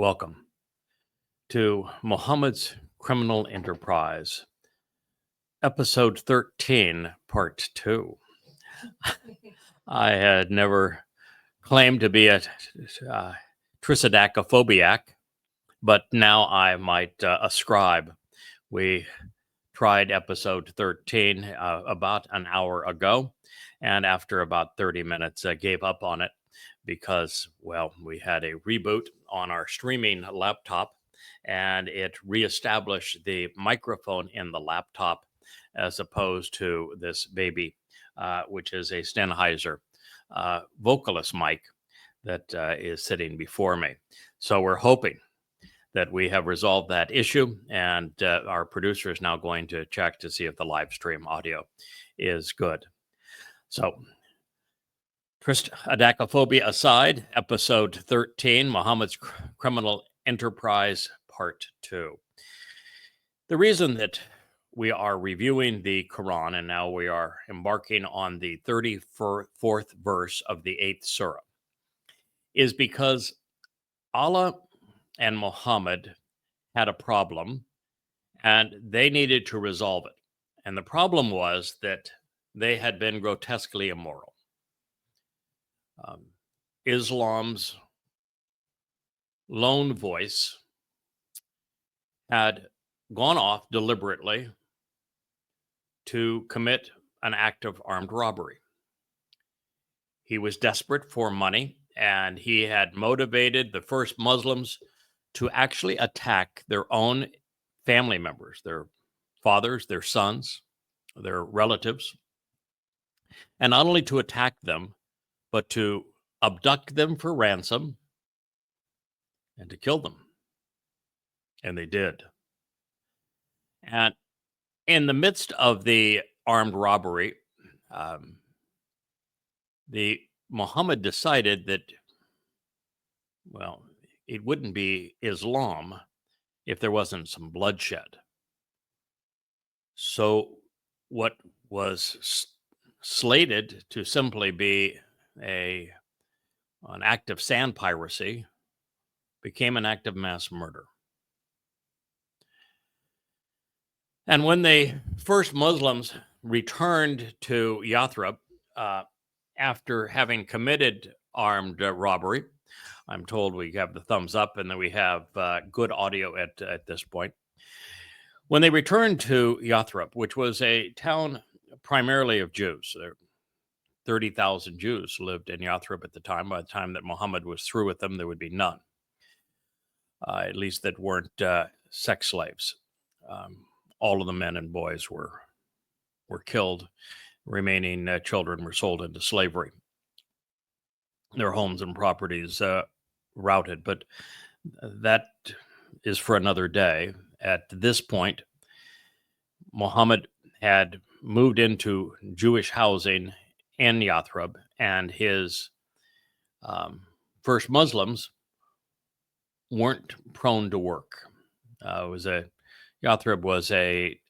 Welcome to Mohamad's Criminal Enterprise, Episode 13, Part 2. I had never claimed to be a tricidacophobiac, but now I might ascribe. We tried Episode 13 about an hour ago, and after about 30 minutes, gave up on it because, well, we had a reboot on our streaming laptop, and it reestablished the microphone in the laptop as opposed to this baby, which is a Sennheiser vocalist mic that is sitting before me. So we're hoping that we have resolved that issue, and our producer is now going to check to see if the live stream audio is good. So, tricidacophobic aside, Episode 13, Mohamad's Criminal Enterprise, Part 2. The reason that we are reviewing the Quran, and now we are embarking on the 34th verse of the 8th surah, is because Allah and Mohamad had a problem, and they needed to resolve it. And the problem was that they had been grotesquely immoral. Islam's lone voice had gone off deliberately to commit an act of armed robbery. He was desperate for money, and he had motivated the first Muslims to actually attack their own family members, their fathers, their sons, their relatives, and not only to attack them, but to abduct them for ransom and to kill them. And they did. And in the midst of the armed robbery, Mohamad decided that, well, it wouldn't be Islam if there wasn't some bloodshed. So what was slated to simply be an act of sand piracy became an act of mass murder. And when the first Muslims returned to Yathrib after having committed armed robbery, I'm told we have the thumbs up and that we have good audio at this point. When they returned to Yathrib, which was a town primarily of Jews, 30,000 Jews lived in Yathrib at the time. By the time that Mohamad was through with them, there would be none, at least that weren't sex slaves. All of the men and boys were killed. Remaining children were sold into slavery. Their homes and properties routed. But that is for another day. At this point, Mohamad had moved into Jewish housing in Yathrib, and his first Muslims weren't prone to work. Yathrib was a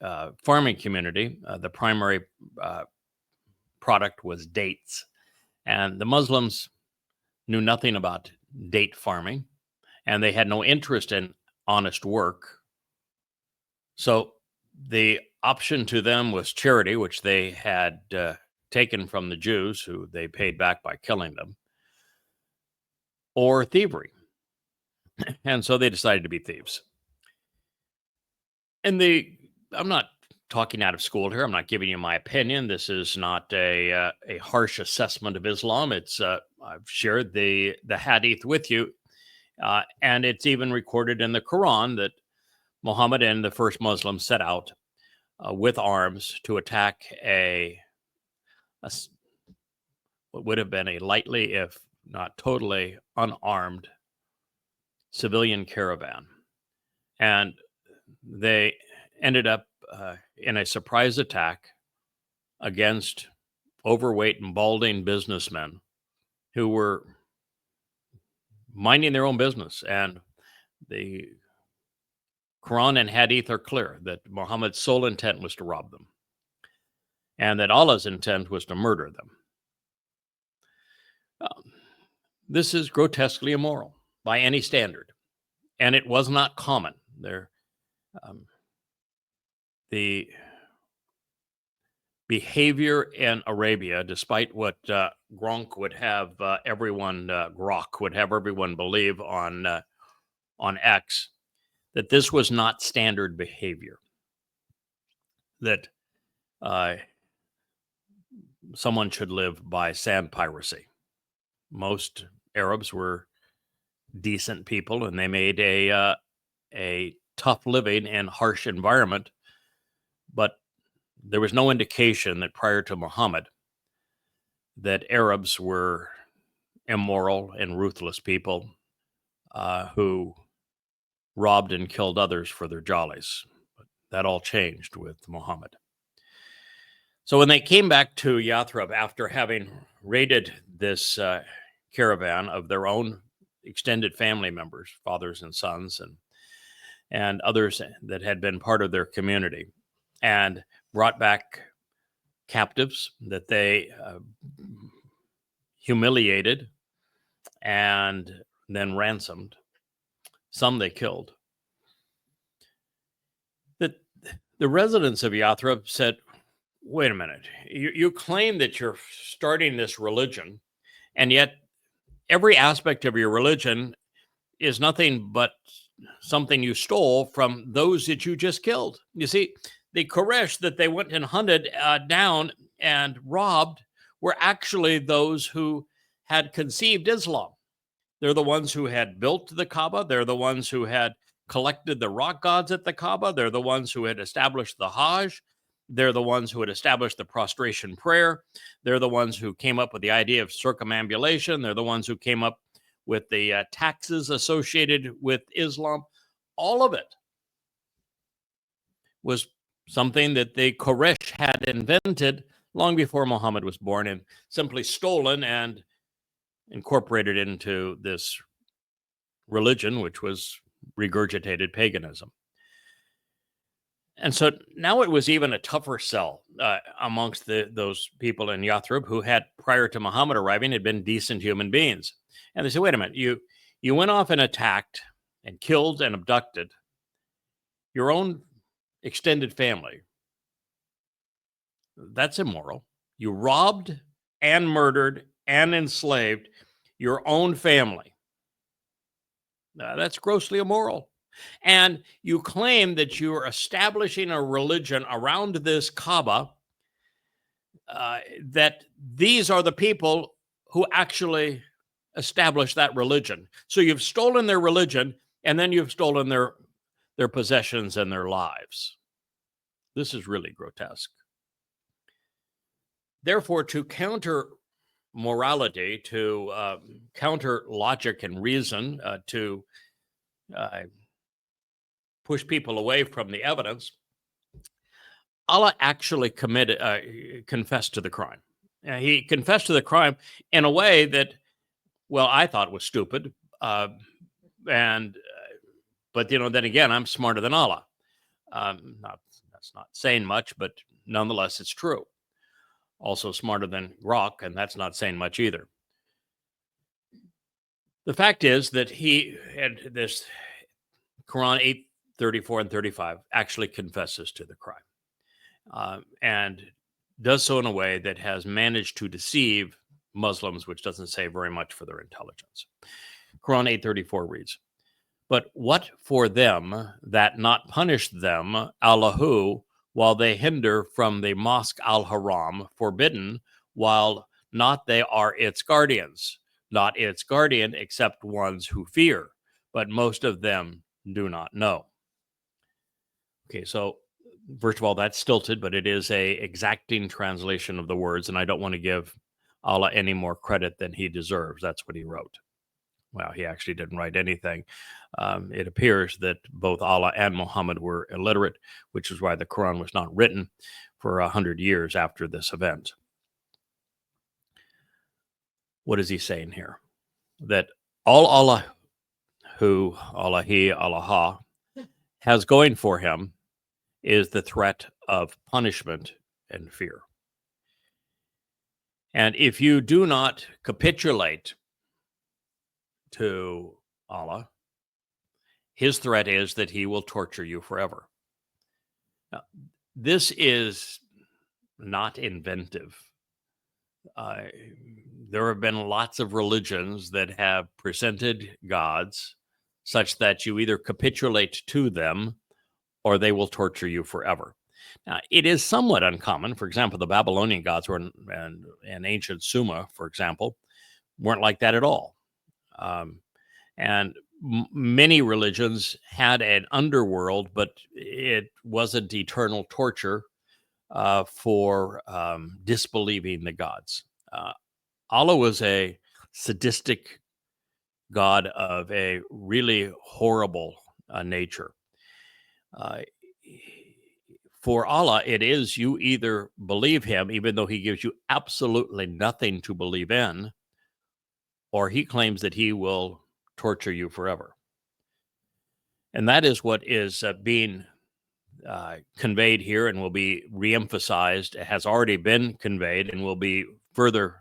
farming community. The primary product was dates, and the Muslims knew nothing about date farming, and they had no interest in honest work. So the option to them was charity, which they had taken from the Jews, who they paid back by killing them, or thievery. And so they decided to be thieves. And I'm not talking out of school here. I'm not giving you my opinion. This is not a harsh assessment of Islam. It's I've shared the hadith with you, and it's even recorded in the Quran that Mohamad and the first Muslims set out with arms to attack what would have been a lightly, if not totally, unarmed civilian caravan. And they ended up in a surprise attack against overweight and balding businessmen who were minding their own business. And the Quran and Hadith are clear that Muhammad's sole intent was to rob them, and that Allah's intent was to murder them. This is grotesquely immoral by any standard. and it was not common. The behavior in Arabia, despite what Grok would have everyone believe on X, that this was not standard behavior. That someone should live by sand piracy. Most Arabs were decent people, and they made a tough living in harsh environment. But there was no indication that prior to Muhammad that Arabs were immoral and ruthless people who robbed and killed others for their jollies. But that all changed with Muhammad. So when they came back to Yathrib after having raided this caravan of their own extended family members, fathers and sons, and others that had been part of their community, and brought back captives that they humiliated and then ransomed. Some they killed. The residents of Yathrib said, wait a minute, you claim that you're starting this religion, and yet every aspect of your religion is nothing but something you stole from those that you just killed. You see, the Quraysh that they went and hunted down and robbed were actually those who had conceived Islam. They're the ones who had built the Kaaba. They're the ones who had collected the rock gods at the Kaaba. They're the ones who had established the Hajj. They're the ones who had established the prostration prayer. They're the ones who came up with the idea of circumambulation. They're the ones who came up with the taxes associated with Islam. All of it was something that the Quraysh had invented long before Muhammad was born, and simply stolen and incorporated into this religion, which was regurgitated paganism. And so now it was even a tougher sell amongst those people in Yathrib who had, prior to Muhammad arriving, had been decent human beings. And they said, wait a minute, you went off and attacked and killed and abducted your own extended family. That's immoral. You robbed and murdered and enslaved your own family. That's grossly immoral. And you claim that you are establishing a religion around this Kaaba, that these are the people who actually established that religion. So you've stolen their religion, and then you've stolen their possessions and their lives. This is really grotesque. Therefore, to counter morality, to counter logic and reason, to push people away from the evidence, Allah actually confessed to the crime. He confessed to the crime in a way that, well, I thought was stupid. But then again, I'm smarter than Allah. That's not saying much, but nonetheless, it's true. Also smarter than Grok, and that's not saying much either. The fact is that he had this Quran 8:34 and 35 actually confesses to the crime, and does so in a way that has managed to deceive Muslims, which doesn't say very much for their intelligence. Quran 8:34 reads, "But what for them that not punish them, Allahu, while they hinder from the mosque al-Haram, forbidden, while not they are its guardians, not its guardian except ones who fear, but most of them do not know." Okay, so first of all, that's stilted, but it is a exacting translation of the words, and I don't want to give Allah any more credit than he deserves. That's what he wrote. Well, he actually didn't write anything. It appears that both Allah and Muhammad were illiterate, which is why the Quran was not written for 100 years after this event. What is he saying here? That all Allah, who, Allahi, Allah, has going for him is the threat of punishment and fear. And if you do not capitulate to Allah, his threat is that he will torture you forever. Now, this is not inventive. There have been lots of religions that have presented gods such that you either capitulate to them or they will torture you forever. Now, it is somewhat uncommon. For example, the Babylonian gods and ancient Sumer, for example, weren't like that at all. And many religions had an underworld, but it wasn't eternal torture for disbelieving the gods. Allah was a sadistic god of a really horrible nature. For Allah, it is you either believe him, even though he gives you absolutely nothing to believe in, or he claims that he will torture you forever. And that is what is being conveyed here and will be reemphasized. It has already been conveyed and will be further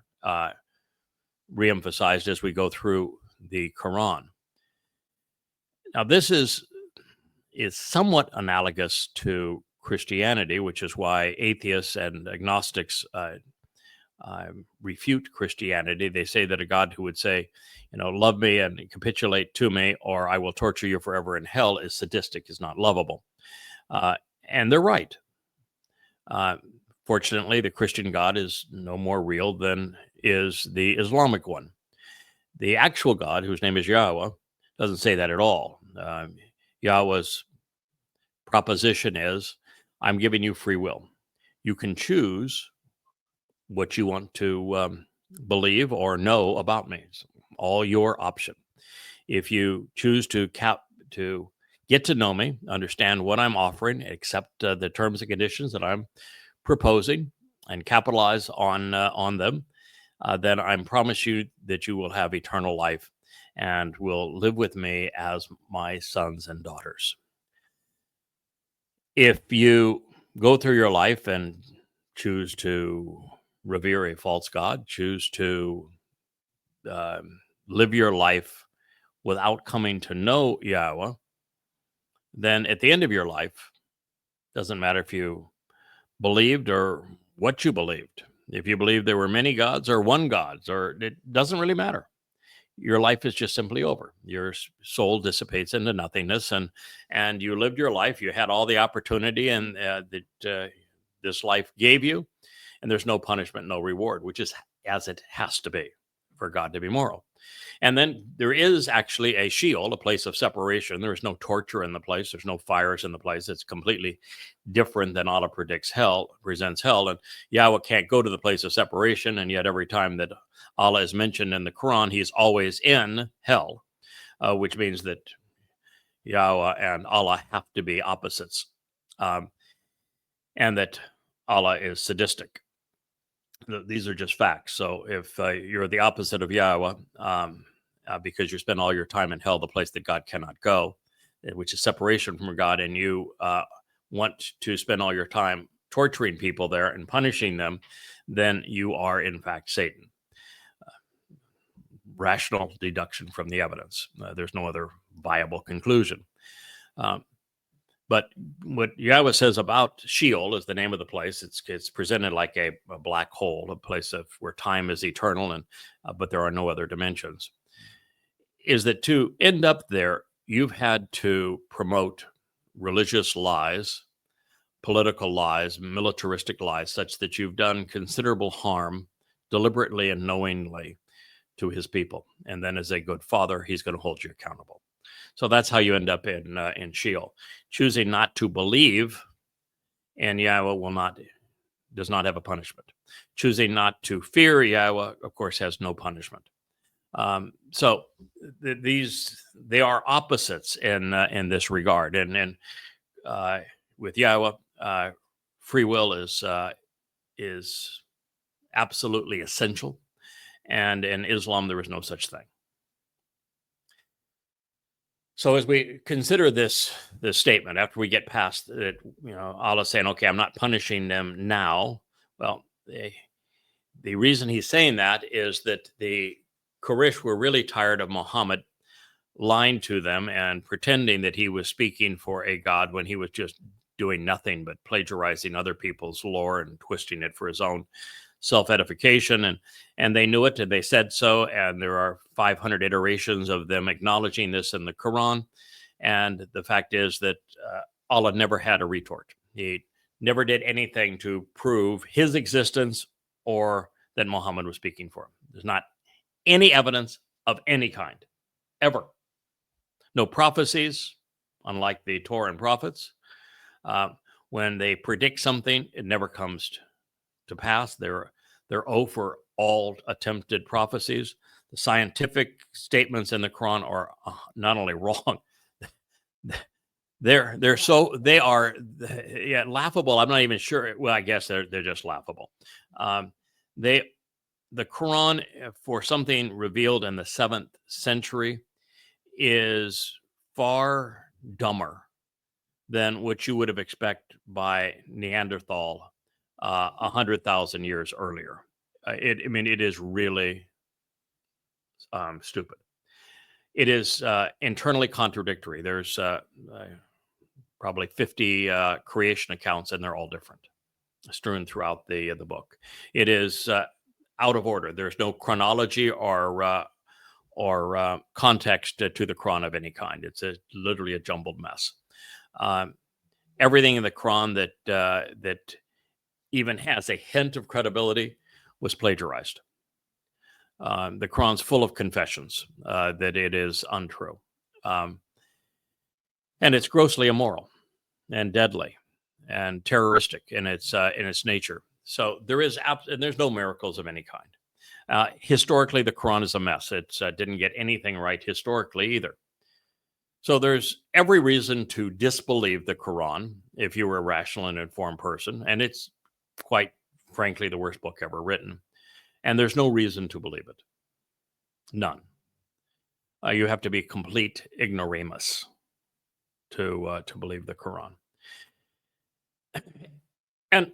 reemphasized as we go through the Quran. Now, this is somewhat analogous to Christianity, which is why atheists and agnostics refute Christianity. They say that a God who would say, love me and capitulate to me, or I will torture you forever in hell, is sadistic, is not lovable. And they're right. Fortunately, the Christian God is no more real than is the Islamic one. The actual God, whose name is Yahowah, doesn't say that at all. Yahowah's proposition is, I'm giving you free will. You can choose what you want to believe or know about me. It's all your option. If you choose to get to know me, understand what I'm offering, accept the terms and conditions that I'm proposing, and capitalize on them, then I promise you that you will have eternal life and will live with me as my sons and daughters. If you go through your life and choose to revere a false god, choose to live your life without coming to know Yahowah, then at the end of your life, doesn't matter if you believed or what you believed. If you believe there were many gods or one god, or it doesn't really matter. Your life is just simply over. Your soul dissipates into nothingness, and you lived your life. You had all the opportunity and that this life gave you, and there's no punishment, no reward, which is as it has to be for God to be moral. And then there is actually a Sheol, a place of separation. There is no torture in the place. There's no fires in the place. It's completely different than Allah presents hell. And Yahowah can't go to the place of separation. And yet every time that Allah is mentioned in the Quran, he's always in hell, which means that Yahowah and Allah have to be opposites, and that Allah is sadistic. These are just facts. So if you're the opposite of Yahowah, because you spend all your time in hell, the place that God cannot go, which is separation from God, and you want to spend all your time torturing people there and punishing them, then you are in fact Satan. Rational deduction from the evidence. There's no other viable conclusion. But what Yahowah says about Sheol is the name of the place. It's presented like a black hole, a place where time is eternal, and but there are no other dimensions. Is that to end up there, you've had to promote religious lies, political lies, militaristic lies, such that you've done considerable harm deliberately and knowingly to his people. And then as a good father, he's going to hold you accountable. So that's how you end up in Sheol. Choosing not to believe in Yahowah does not have a punishment. Choosing not to fear Yahowah, of course, has no punishment. So they are opposites in this regard. And with Yahowah, free will is absolutely essential. And in Islam, there is no such thing. So as we consider this statement, after we get past it, Allah saying, okay, I'm not punishing them now. Well, the reason he's saying that is that the Quraysh were really tired of Mohamad lying to them and pretending that he was speaking for a God when he was just doing nothing but plagiarizing other people's lore and twisting it for his own self-edification. And they knew it, and they said so, and there are 500 iterations of them acknowledging this in the Quran. And the fact is that Allah never had a retort. He never did anything to prove his existence or that Muhammad was speaking for him. There's not any evidence of any kind, ever. No prophecies, unlike the Torah and prophets. When they predict something, it never comes to pass. They're 0 for all attempted prophecies. The scientific statements in the Quran are not only wrong, they are laughable. I'm not even sure. Well, I guess they're just laughable. The Quran, for something revealed in the 7th century, is far dumber than what you would have expected by Neanderthal 100,000 years earlier. It is really stupid. It is internally contradictory. There's probably 50 creation accounts, and they're all different, strewn throughout the book. It is out of order. There's no chronology or context to the Quran of any kind. It's literally a jumbled mess. Everything in the Quran that even has a hint of credibility was plagiarized. The Quran's full of confessions that it is untrue. And it's grossly immoral and deadly and terroristic in its nature. So there's no miracles of any kind. Historically, the Quran is a mess. It didn't get anything right historically either. So there's every reason to disbelieve the Quran if you were a rational and informed person. And it's quite frankly the worst book ever written. And there's no reason to believe it. None. You have to be complete ignoramus to believe the Quran. And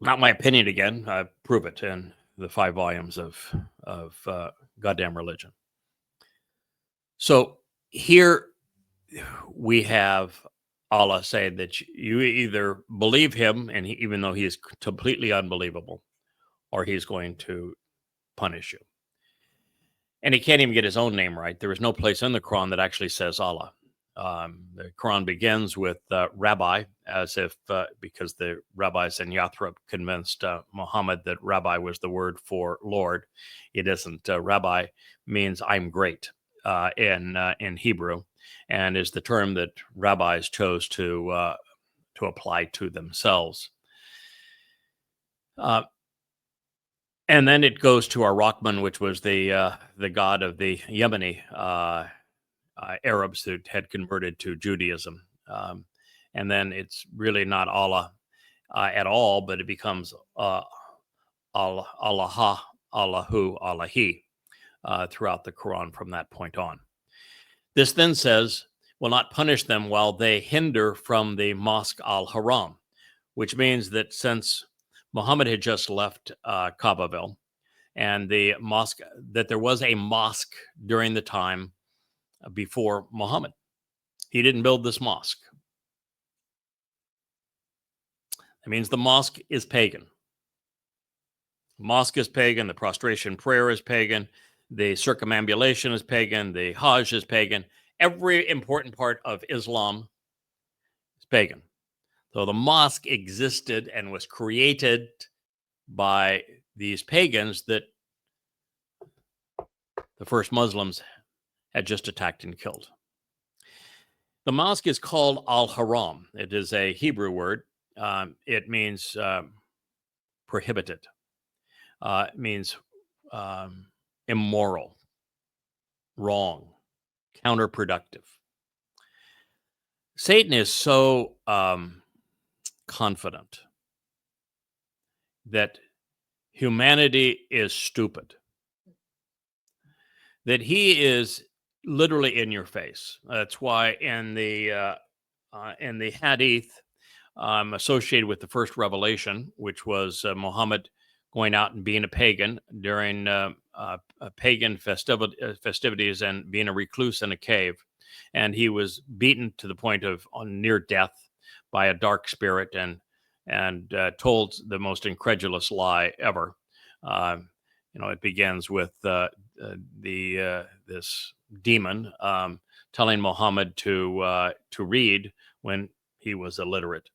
not my opinion again. I prove it in the 5 volumes of goddamn religion. So here we have Allah say that you either believe him, and even though he is completely unbelievable, or he's going to punish you. And he can't even get his own name right. There is no place in the Quran that actually says Allah. The Quran begins with rabbi, as if because the rabbis in Yathrib convinced Mohamad that rabbi was the word for Lord. It isn't. Rabbi means I'm great in Hebrew, and is the term that rabbis chose to apply to themselves. And then it goes to Ar-Rahman, which was the god of the Yemeni Arabs that had converted to Judaism. And then it's really not Allah at all, but it becomes Allah, Allahu, Allahi throughout the Quran from that point on. This then says, will not punish them while they hinder from the Mosque al-Haram, which means that since Muhammad had just left Kaabaville, and the mosque, that there was a mosque during the time before Muhammad. He didn't build this mosque. That means the mosque is pagan. The mosque is pagan. The prostration prayer is pagan. The circumambulation is pagan. The Hajj is pagan. Every important part of Islam is pagan. So the mosque existed and was created by these pagans that the first Muslims had just attacked and killed. The mosque is called al-Haram. It is a Hebrew word. It means prohibited. It means immoral, wrong, counterproductive. Satan is so confident that humanity is stupid, that he is literally in your face. That's why in the Hadith associated with the first revelation, which was Muhammad going out and being a pagan during pagan festivities and being a recluse in a cave. And he was beaten to the point of near death by a dark spirit and told the most incredulous lie ever. It begins with this demon telling Mohamad to read when he was illiterate,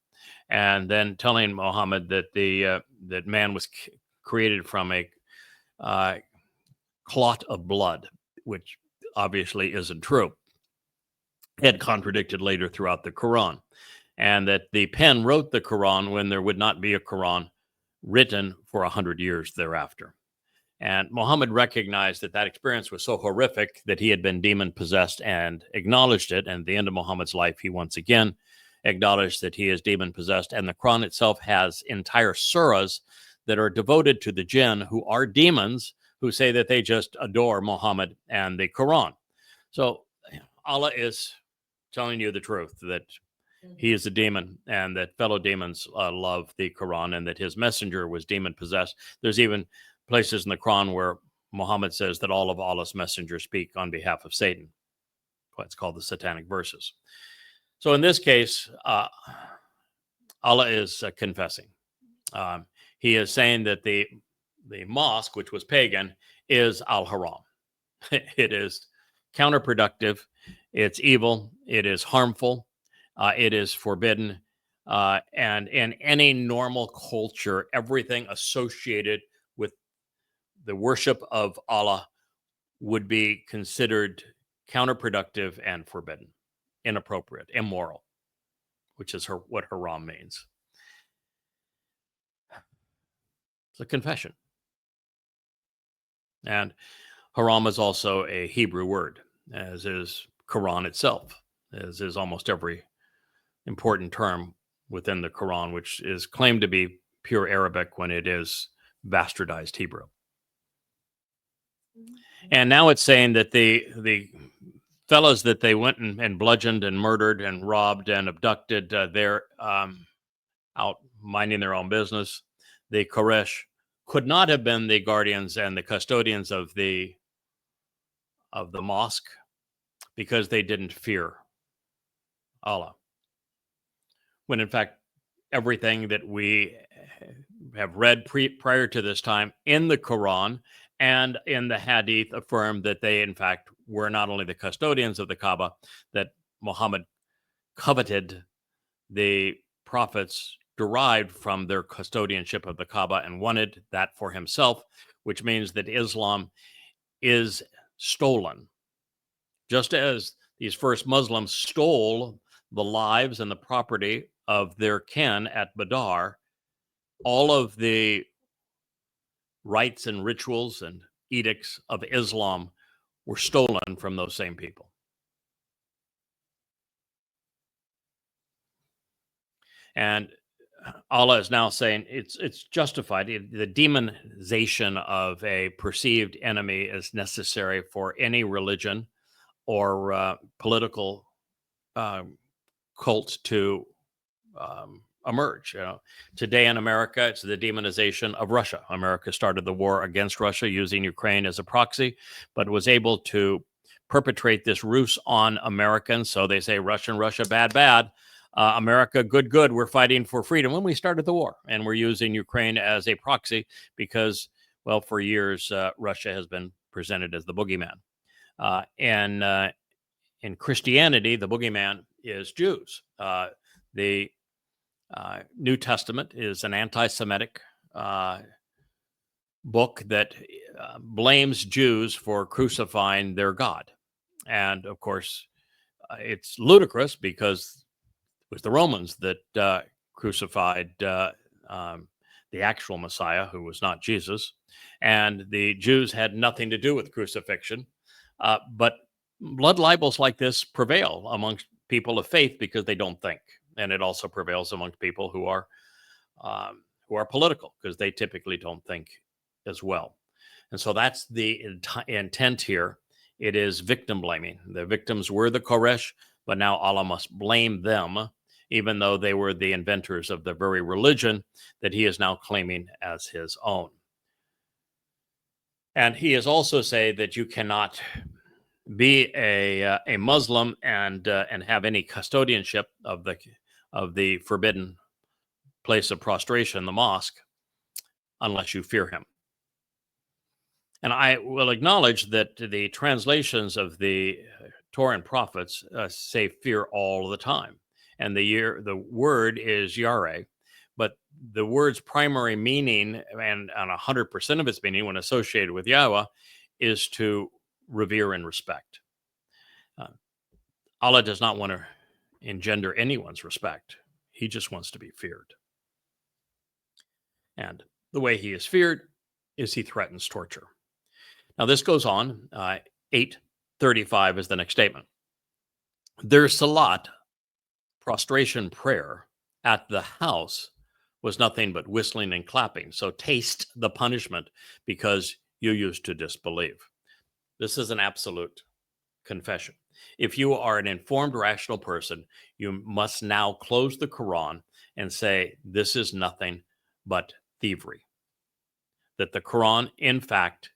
and then telling Mohamad that that man was created from a clot of blood, which obviously isn't true. It contradicted later throughout the Quran, and that the pen wrote the Quran when there would not be a Quran written for 100 years thereafter. And Mohamad recognized that experience was so horrific that he had been demon possessed and acknowledged it. And at the end of Muhammad's life, he once again acknowledged that he is demon possessed. And the Quran itself has entire surahs that are devoted to the jinn, who are demons, who say that they just adore Muhammad and the Quran. So Allah is telling you the truth, that he is a demon and that fellow demons love the Quran, and that his messenger was demon possessed. There's even places in the Quran where Muhammad says that all of Allah's messengers speak on behalf of Satan. What's called the satanic verses. So in this case, Allah is confessing. He is saying that the mosque, which was pagan, is al-haram. It is counterproductive. It's evil. It is harmful. It is forbidden. And in any normal culture, everything associated with the worship of Allah would be considered counterproductive and forbidden, inappropriate, immoral, which is what haram means. It's a confession. And haram is also a Hebrew word, as is Quran itself, as is almost every important term within the Quran, which is claimed to be pure Arabic when it is bastardized Hebrew. And now it's saying that the fellows that they went and bludgeoned and murdered and robbed and abducted, they're out minding their own business. The Quraysh could not have been the guardians and the custodians of the mosque, because they didn't fear Allah. When in fact, everything that we have read prior to this time in the Quran and in the Hadith affirm that they, in fact, were not only the custodians of the Kaaba, that Muhammad coveted the prophets derived from their custodianship of the Kaaba and wanted that for himself, which means that Islam is stolen. Just as these first Muslims stole the lives and the property of their kin at Badr, all of the rites and rituals and edicts of Islam were stolen from those same people. And Allah is now saying it's justified. The demonization of a perceived enemy is necessary for any religion or political cult to emerge. Today in America, it's the demonization of Russia. America started the war against Russia using Ukraine as a proxy, but was able to perpetrate this ruse on Americans. So they say Russia, bad, bad. America, good. We're fighting for freedom when we started the war. And we're using Ukraine as a proxy because, well, for years, Russia has been presented as the boogeyman. In Christianity, the boogeyman is Jews. The New Testament is an anti-Semitic book that blames Jews for crucifying their God. And of course, it's ludicrous because it was the Romans that crucified the actual Messiah, who was not Jesus. And the Jews had nothing to do with crucifixion. But blood libels like this prevail amongst people of faith because they don't think. And it also prevails amongst people who are political, because they typically don't think as well. And so that's the intent here. It is victim blaming. The victims were the Quraysh, but now Allah must blame them, even though they were the inventors of the very religion that he is now claiming as his own. And he is also say that you cannot be a Muslim and have any custodianship of the forbidden place of prostration, the mosque, unless you fear him. And I will acknowledge that the translations of the Torah and prophets say fear all the time, and the word is yare, but the word's primary meaning and 100% of its meaning when associated with Yahweh is to revere and respect. Allah does not want to engender anyone's respect. He just wants to be feared. And the way he is feared is he threatens torture. Now, this goes on. 8:35 is the next statement. Their salat, prostration prayer, at the house was nothing but whistling and clapping. So taste the punishment because you used to disbelieve. This is an absolute confession. If you are an informed, rational person, you must now close the Quran and say, this is nothing but thievery. That the Quran, in fact,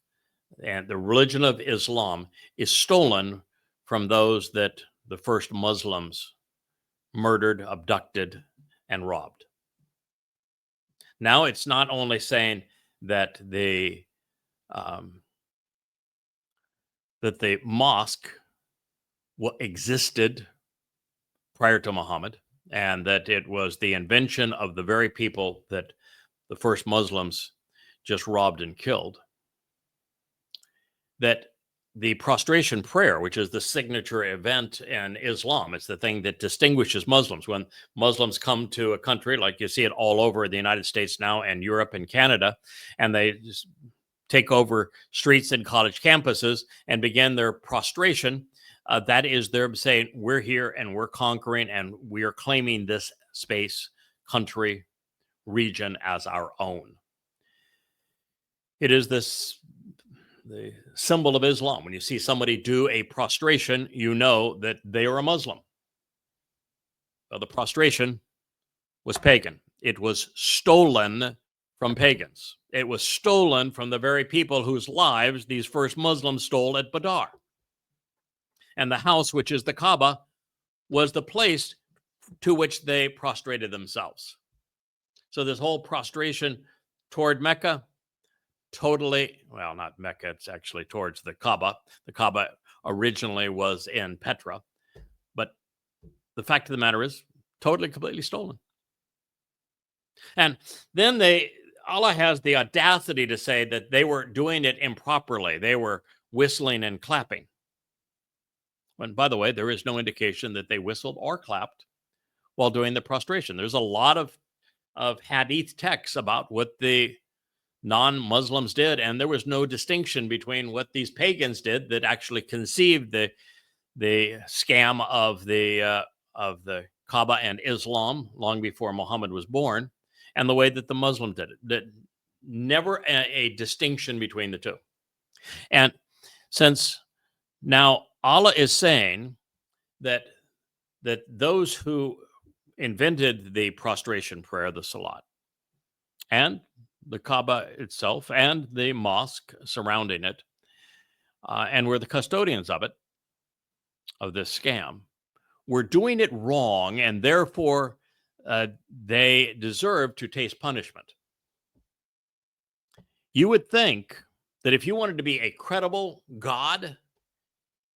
and the religion of Islam is stolen from those that the first Muslims murdered, abducted, and robbed. Now it's not only saying that the mosque existed prior to Muhammad, and that it was the invention of the very people that the first Muslims just robbed and killed. That the prostration prayer, which is the signature event in Islam, it's the thing that distinguishes Muslims. When Muslims come to a country, like you see it all over the United States now and Europe and Canada, and they just take over streets and college campuses and begin their prostration, that is them saying, we're here and we're conquering and we are claiming this space, country, region as our own. It is the symbol of Islam. When you see somebody do a prostration, you know that they are a Muslim. Well, the prostration was pagan. It was stolen from pagans. It was stolen from the very people whose lives these first Muslims stole at Badr. And the house, which is the Kaaba, was the place to which they prostrated themselves. So this whole prostration toward Mecca, totally, well, not Mecca, it's actually towards the Kaaba. The Kaaba originally was in Petra. But the fact of the matter is, totally, completely stolen. And then Allah has the audacity to say that they were doing it improperly. They were whistling and clapping. And by the way, there is no indication that they whistled or clapped while doing the prostration. There's a lot of hadith texts about what the non-Muslims did, and there was no distinction between what these pagans did that actually conceived the scam of the Kaaba and Islam long before Muhammad was born, and the way that the Muslim did it. That never a distinction between the two. And since now Allah is saying that those who invented the prostration prayer, the salat, and the Kaaba itself, and the mosque surrounding it, and were the custodians of it, of this scam, were doing it wrong, and therefore they deserve to taste punishment. You would think that if you wanted to be a credible God,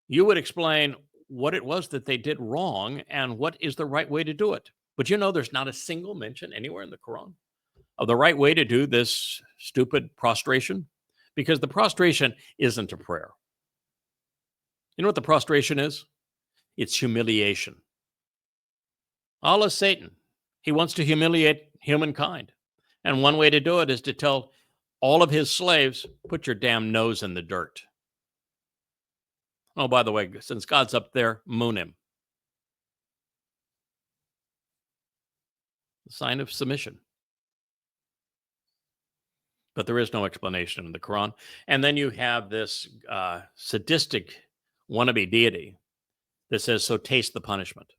you would explain what it was that they did wrong and what is the right way to do it. But you know, there's not a single mention anywhere in the Quran of the right way to do this stupid prostration, because the prostration isn't a prayer. You know what the prostration is? It's humiliation. Allah is Satan. He wants to humiliate humankind. And one way to do it is to tell all of his slaves, put your damn nose in the dirt. Oh, by the way, since God's up there, moon him. The sign of submission. But there is no explanation in the Quran. And then you have this sadistic wannabe deity that says, so taste the punishment.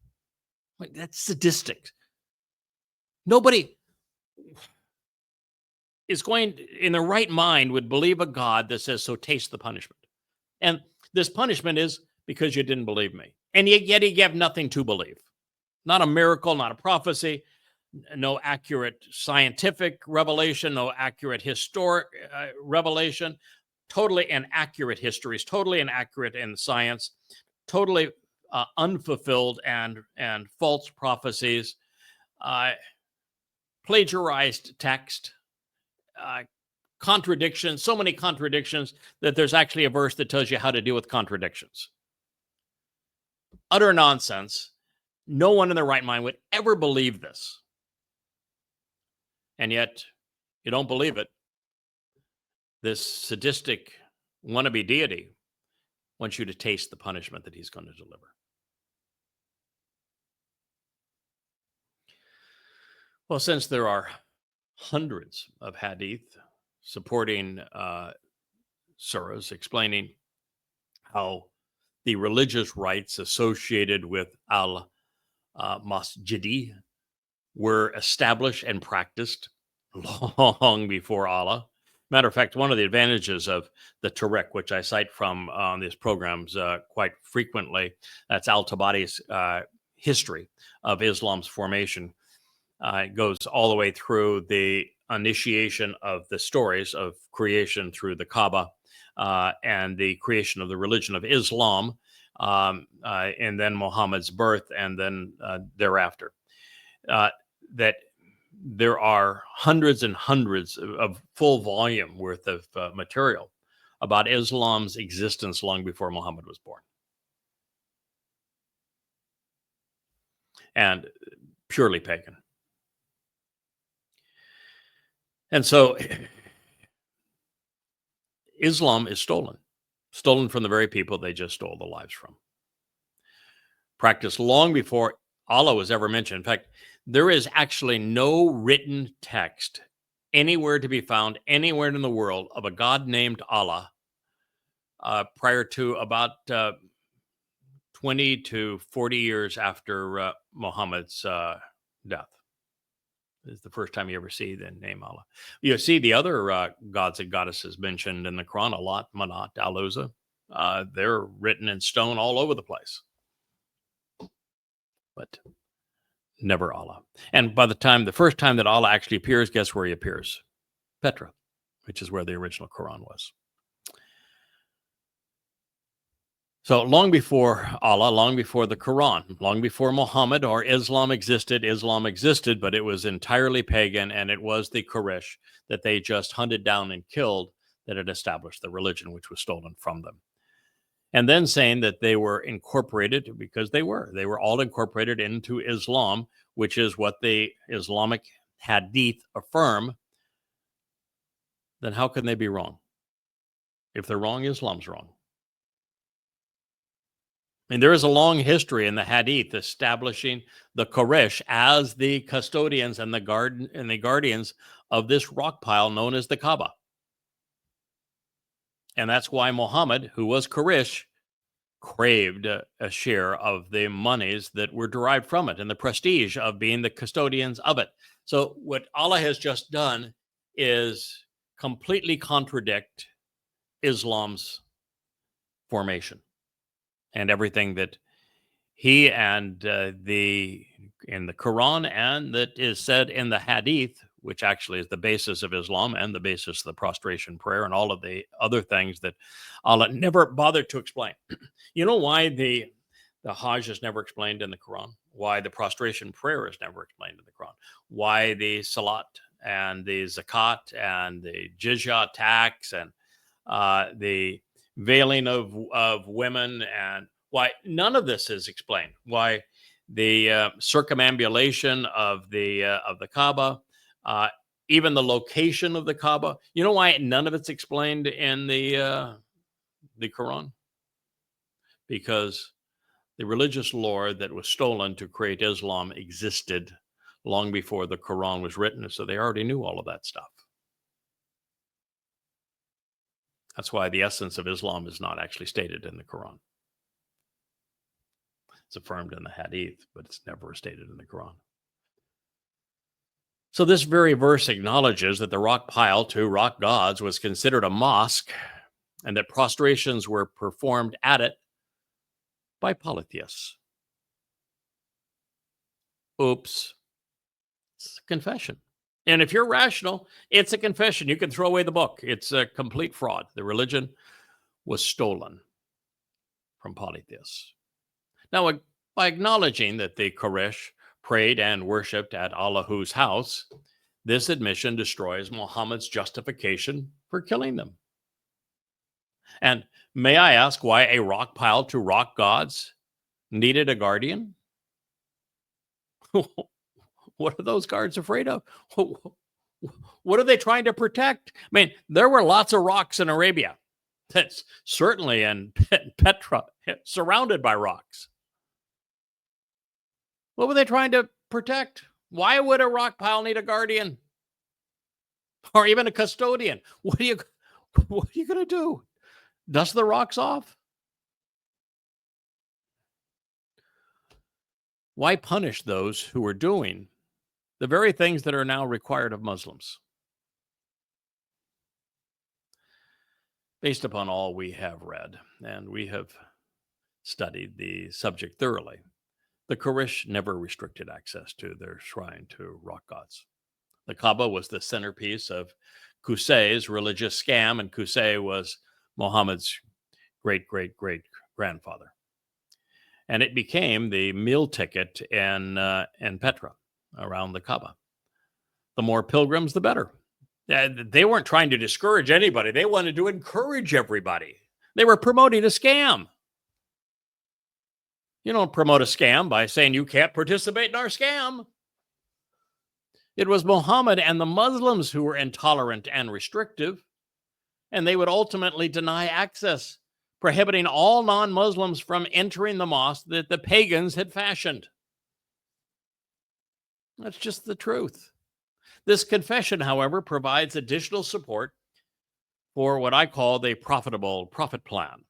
Like, that's sadistic. Nobody, is going in the right mind would believe a God that says, so taste the punishment. And this punishment is because you didn't believe me. And yet he gave nothing to believe. Not a miracle, not a prophecy, no accurate scientific revelation, no accurate historic revelation, totally inaccurate histories, totally inaccurate in science, totally unfulfilled and false prophecies, plagiarized text, contradictions, so many contradictions that there's actually a verse that tells you how to deal with contradictions. Utter nonsense. No one in their right mind would ever believe this. And yet, you don't believe it. This sadistic wannabe deity wants you to taste the punishment that he's going to deliver. Well, since there are hundreds of hadith supporting surahs explaining how the religious rites associated with al-Masjidi were established and practiced long before Allah. Matter of fact, one of the advantages of the Torah, which I cite from on these programs quite frequently, that's Al-Tabari's history of Islam's formation. It goes all the way through the initiation of the stories of creation through the Kaaba and the creation of the religion of Islam, and then Muhammad's birth, and then thereafter. That there are hundreds and hundreds of full volume worth of material about Islam's existence long before Muhammad was born. And purely pagan. And so Islam is stolen from the very people they just stole the lives from. Practiced long before Allah was ever mentioned. In fact, there is actually no written text anywhere to be found anywhere in the world of a God named Allah prior to about 20 to 40 years after Muhammad's death. It's the first time you ever see the name Allah. You see the other gods and goddesses mentioned in the Quran a lot, Manat, Al-Uzza. They're written in stone all over the place. But never Allah. And by the first time that Allah actually appears, guess where he appears? Petra, which is where the original Quran was. So long before Allah, long before the Quran, long before Muhammad or Islam existed, but it was entirely pagan, and it was the Quraysh that they just hunted down and killed that had established the religion which was stolen from them. And then saying that they were incorporated, because they were all incorporated into Islam, which is what the Islamic hadith affirm, then how can they be wrong? If they're wrong, Islam's wrong. And there is a long history in the hadith establishing the Quraysh as the custodians and the guardians of this rock pile known as the Kaaba. And that's why Muhammad, who was Quraysh, craved a share of the monies that were derived from it and the prestige of being the custodians of it. So what Allah has just done is completely contradict Islam's formation and everything that he and in the Quran and that is said in the Hadith, which actually is the basis of Islam and the basis of the prostration prayer and all of the other things that Allah never bothered to explain. You know why the Hajj is never explained in the Quran? Why the prostration prayer is never explained in the Quran? Why the Salat and the Zakat and the Jizya tax and the veiling of women, and why none of this is explained? Why the circumambulation of the Kaaba, even the location of the Kaaba? You know why none of it's explained in the Quran? Because the religious lore that was stolen to create Islam existed long before the Quran was written, so they already knew all of that stuff. That's why the essence of Islam is not actually stated in the Quran. It's affirmed in the Hadith, but it's never stated in the Quran. So this very verse acknowledges that the rock pile to rock gods was considered a mosque and that prostrations were performed at it by polytheists. Oops. It's a confession. And if you're rational, it's a confession. You can throw away the book. It's a complete fraud. The religion was stolen from polytheists. Now, by acknowledging that the Quraysh prayed and worshipped at Allah's house, this admission destroys Muhammad's justification for killing them. And may I ask why a rock pile to rock gods needed a guardian? What are those guards afraid of? What are they trying to protect? I mean, there were lots of rocks in Arabia. That's certainly in Petra, surrounded by rocks. What were they trying to protect? Why would a rock pile need a guardian? Or even a custodian? What are you going to do? Dust the rocks off? Why punish those who are doing the very things that are now required of Muslims? Based upon all we have read, and we have studied the subject thoroughly, the Quraysh never restricted access to their shrine to rock gods. The Kaaba was the centerpiece of Qusay's religious scam, and Qusay was Muhammad's great-great-great-grandfather. And it became the meal ticket in Petra, around the Kaaba. The more pilgrims, the better. They weren't trying to discourage anybody. They wanted to encourage everybody. They were promoting a scam. You don't promote a scam by saying you can't participate in our scam. It was Muhammad and the Muslims who were intolerant and restrictive, and they would ultimately deny access, prohibiting all non-Muslims from entering the mosque that the pagans had fashioned. That's just the truth. This confession, however, provides additional support for what I call the profit plan.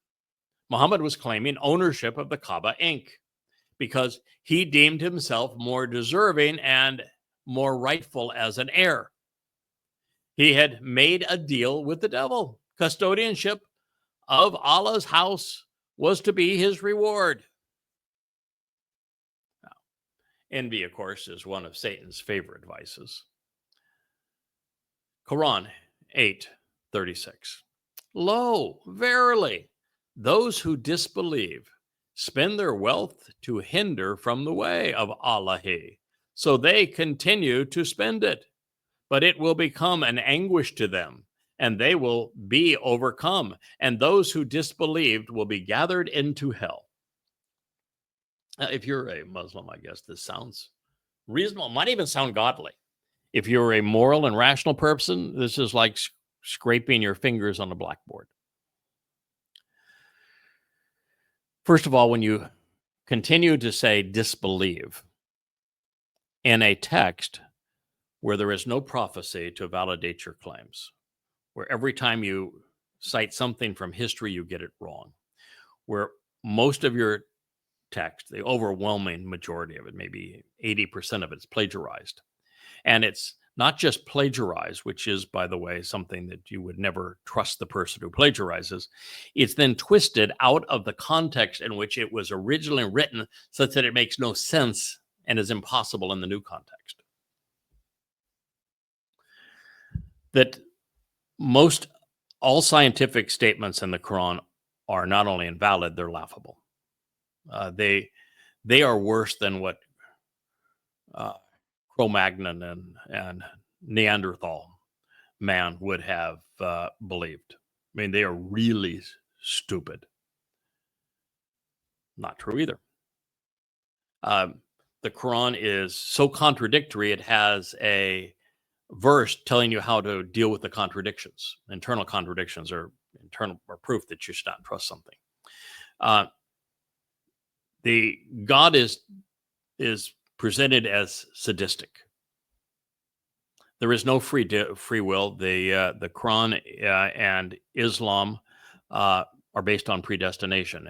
Muhammad was claiming ownership of the Kaaba Inc. because he deemed himself more deserving and more rightful as an heir. He had made a deal with the devil. Custodianship of Allah's house was to be his reward. Now, envy, of course, is one of Satan's favorite vices. Quran 8:36. Lo, verily, those who disbelieve spend their wealth to hinder from the way of Allah, so they continue to spend it. But it will become an anguish to them, and they will be overcome, and those who disbelieved will be gathered into hell. Now, if you're a Muslim, I guess this sounds reasonable. It might even sound godly. If you're a moral and rational person, this is like scraping your fingers on a blackboard. First of all, when you continue to say disbelieve in a text where there is no prophecy to validate your claims, where every time you cite something from history, you get it wrong, where most of your text, the overwhelming majority of it, maybe 80% of it, is plagiarized. And it's not just plagiarized, which is, by the way, something that you would never trust the person who plagiarizes. It's then twisted out of the context in which it was originally written, such that it makes no sense and is impossible in the new context. That all scientific statements in the Quran are not only invalid, they're laughable. They are worse than what Cro-Magnon and Neanderthal man would have believed. I mean, they are really stupid. Not true either. The Quran is so contradictory, it has a verse telling you how to deal with the contradictions. Internal contradictions are proof that you should not trust something. The God is presented as sadistic. There is no free will. The Quran and Islam are based on predestination.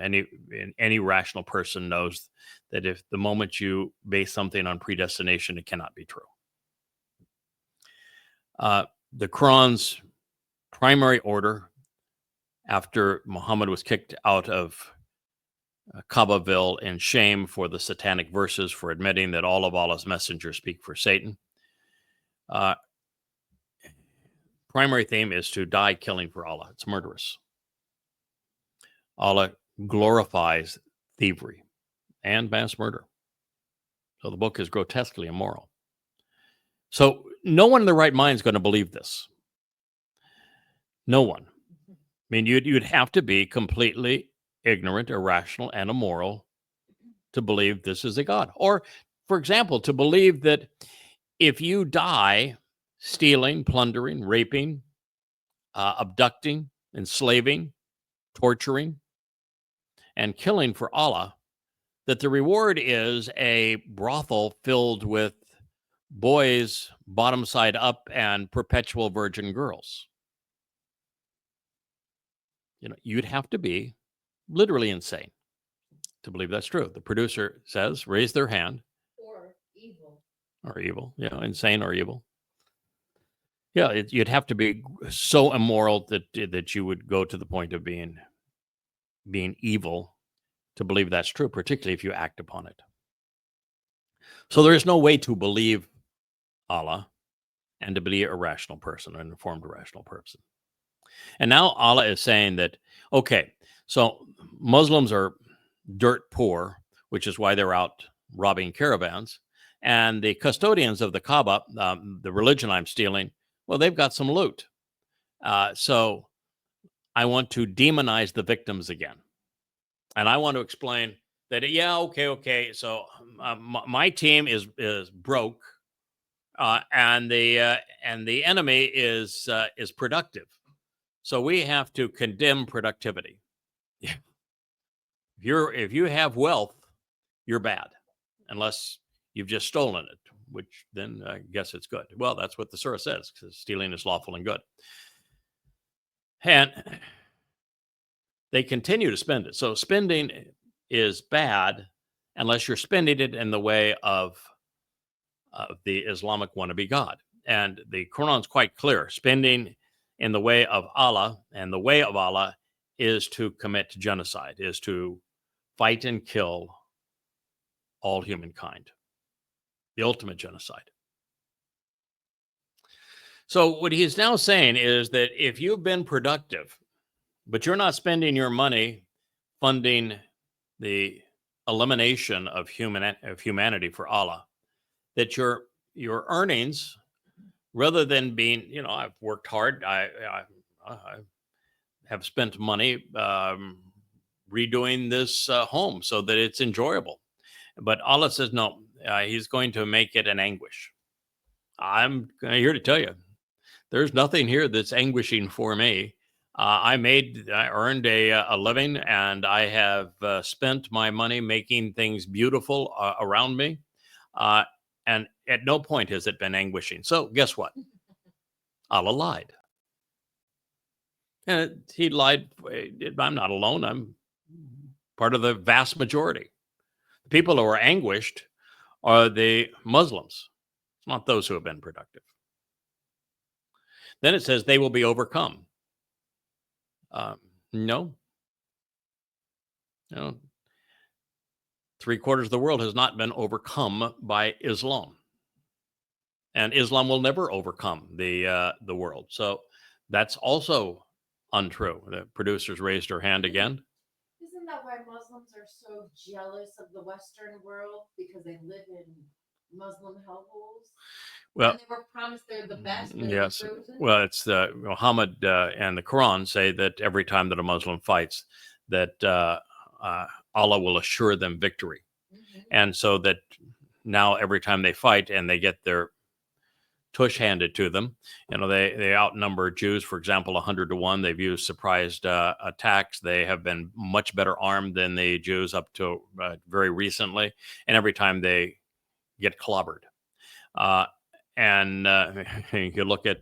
Any rational person knows that if the moment you base something on predestination, it cannot be true. The Quran's primary order after Muhammad was kicked out of Kaabaville in shame for the satanic verses for admitting that all of Allah's messengers speak for Satan. Primary theme is to die killing for Allah. It's murderous. Allah glorifies thievery and mass murder. So the book is grotesquely immoral. So no one in their right mind is going to believe this. No one. I mean, you'd have to be completely ignorant, irrational, and immoral to believe this is a God. Or, for example, to believe that if you die stealing, plundering, raping, abducting, enslaving, torturing, and killing for Allah, that the reward is a brothel filled with boys bottom side up and perpetual virgin girls. You know, you'd have to be literally insane to believe that's true. The producer says, raise their hand. Or evil. Or evil, insane or evil. Yeah, you'd have to be so immoral that you would go to the point of being evil to believe that's true, particularly if you act upon it. So there is no way to believe Allah and to be a rational person, an informed, rational person. And now Allah is saying that, okay, so Muslims are dirt poor, which is why they're out robbing caravans. And the custodians of the Kaaba, the religion I'm stealing, well, they've got some loot. So I want to demonize the victims again. And I want to explain that, okay. So my team is broke, and the enemy is productive. So we have to condemn productivity. If you have wealth, you're bad, unless you've just stolen it, which then I guess it's good. Well, that's what the surah says, because stealing is lawful and good. And they continue to spend it. So spending is bad unless you're spending it in the way of the Islamic wannabe God. And the Quran's quite clear. Spending in the way of Allah, and the way of Allah is to commit genocide, is to fight and kill all humankind. The ultimate genocide. So what he's now saying is that if you've been productive, but you're not spending your money funding the elimination of humanity for Allah, that your earnings, rather than being, I've worked hard, I have spent money redoing this home so that it's enjoyable. But Allah says, no, he's going to make it an anguish. I'm here to tell you, there's nothing here that's anguishing for me. I earned a living, and I have spent my money making things beautiful around me. And at no point has it been anguishing. So guess what? Allah lied. And he lied. I'm not alone. I'm part of the vast majority. The people who are anguished are the Muslims. It's not those who have been productive. Then it says they will be overcome. No. 3/4 of the world has not been overcome by Islam. And Islam will never overcome the world. So that's also untrue. The producers raised her hand again. Isn't that why Muslims are so jealous of the Western world? Because they live in Muslim hellholes? Well, and they were promised they're the best. Yes. Well, it's the Muhammad and the Quran say that every time that a Muslim fights, that Allah will assure them victory. Mm-hmm. And so that now every time they fight and they get their tush handed to them, they outnumber Jews, for example, 100-1. They've used surprised attacks. They have been much better armed than the Jews up to very recently. And every time they get clobbered. And you look at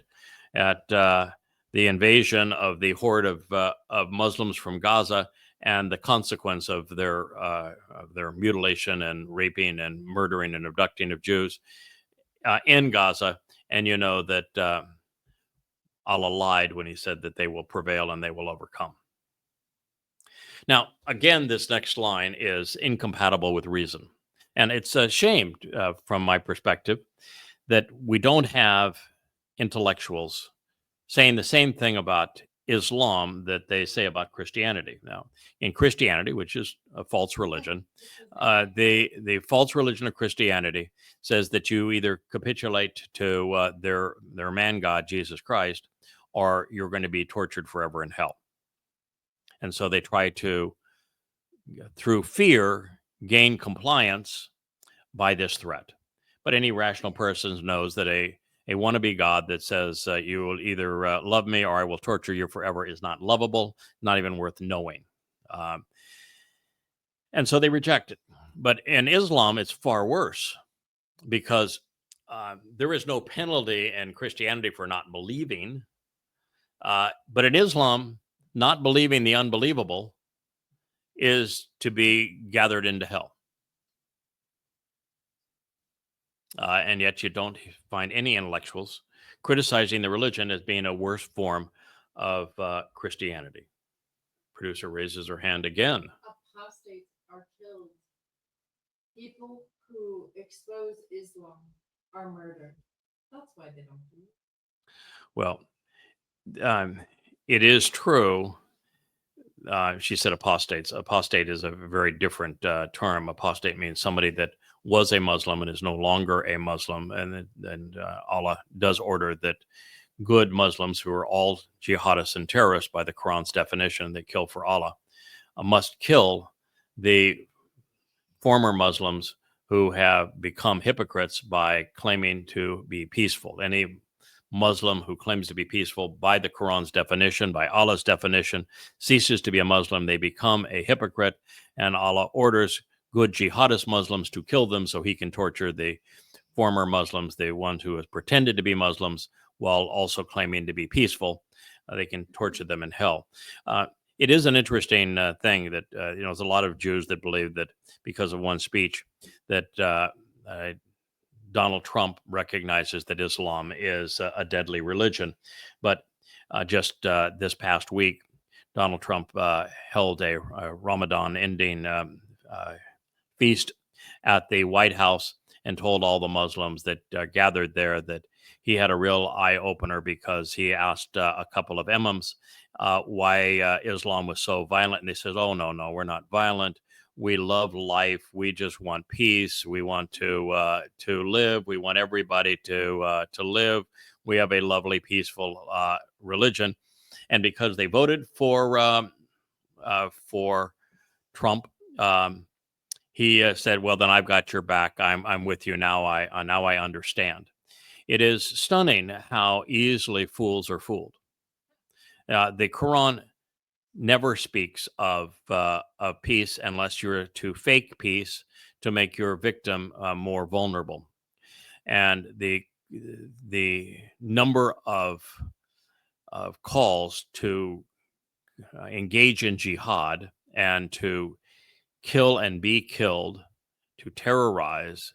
the invasion of the horde of Muslims from Gaza and the consequence of their mutilation and raping and murdering and abducting of Jews in Gaza. And you know that Allah lied when he said that they will prevail and they will overcome. Now, again, this next line is incompatible with reason. And it's a shame from my perspective that we don't have intellectuals saying the same thing about Islam that they say about Christianity. Now, in Christianity, which is a false religion, the false religion of Christianity says that you either capitulate to their man God, Jesus Christ, or you're going to be tortured forever in hell. And so they try to, through fear, gain compliance by this threat. But any rational person knows that a wannabe God that says you will either love me or I will torture you forever is not lovable, not even worth knowing. And so they reject it. But in Islam, it's far worse because there is no penalty in Christianity for not believing. But in Islam, not believing the unbelievable is to be gathered into hell. And yet you don't find any intellectuals criticizing the religion as being a worse form of Christianity. Producer raises her hand again. Apostates are killed. People who expose Islam are murdered. That's why they don't do it. Well, it is true. She said apostates. Apostate is a very different term. Apostate means somebody that was a Muslim and is no longer a Muslim. And Allah does order that good Muslims, who are all jihadists and terrorists by the Quran's definition, they kill for Allah, must kill the former Muslims who have become hypocrites by claiming to be peaceful. Any Muslim who claims to be peaceful by the Quran's definition, by Allah's definition, ceases to be a Muslim. They become a hypocrite, and Allah orders good jihadist Muslims to kill them so he can torture the former Muslims, the ones who have pretended to be Muslims while also claiming to be peaceful. They can torture them in hell. It is an interesting thing that, there's a lot of Jews that believe that because of one speech that Donald Trump recognizes that Islam is a deadly religion. But just this past week, Donald Trump held a Ramadan ending feast at the White House and told all the Muslims that gathered there that he had a real eye-opener because he asked a couple of imams why Islam was so violent. And they said, oh, no, we're not violent. We love life. We just want peace. We want to live. We want everybody to live. We have a lovely, peaceful religion. And because they voted for Trump, he said, well, then I've got your back. I'm with you now. I understand. It is stunning how easily fools are fooled. The Quran never speaks of peace unless you're to fake peace to make your victim more vulnerable. And the number of calls to engage in jihad and to kill and be killed, to terrorize,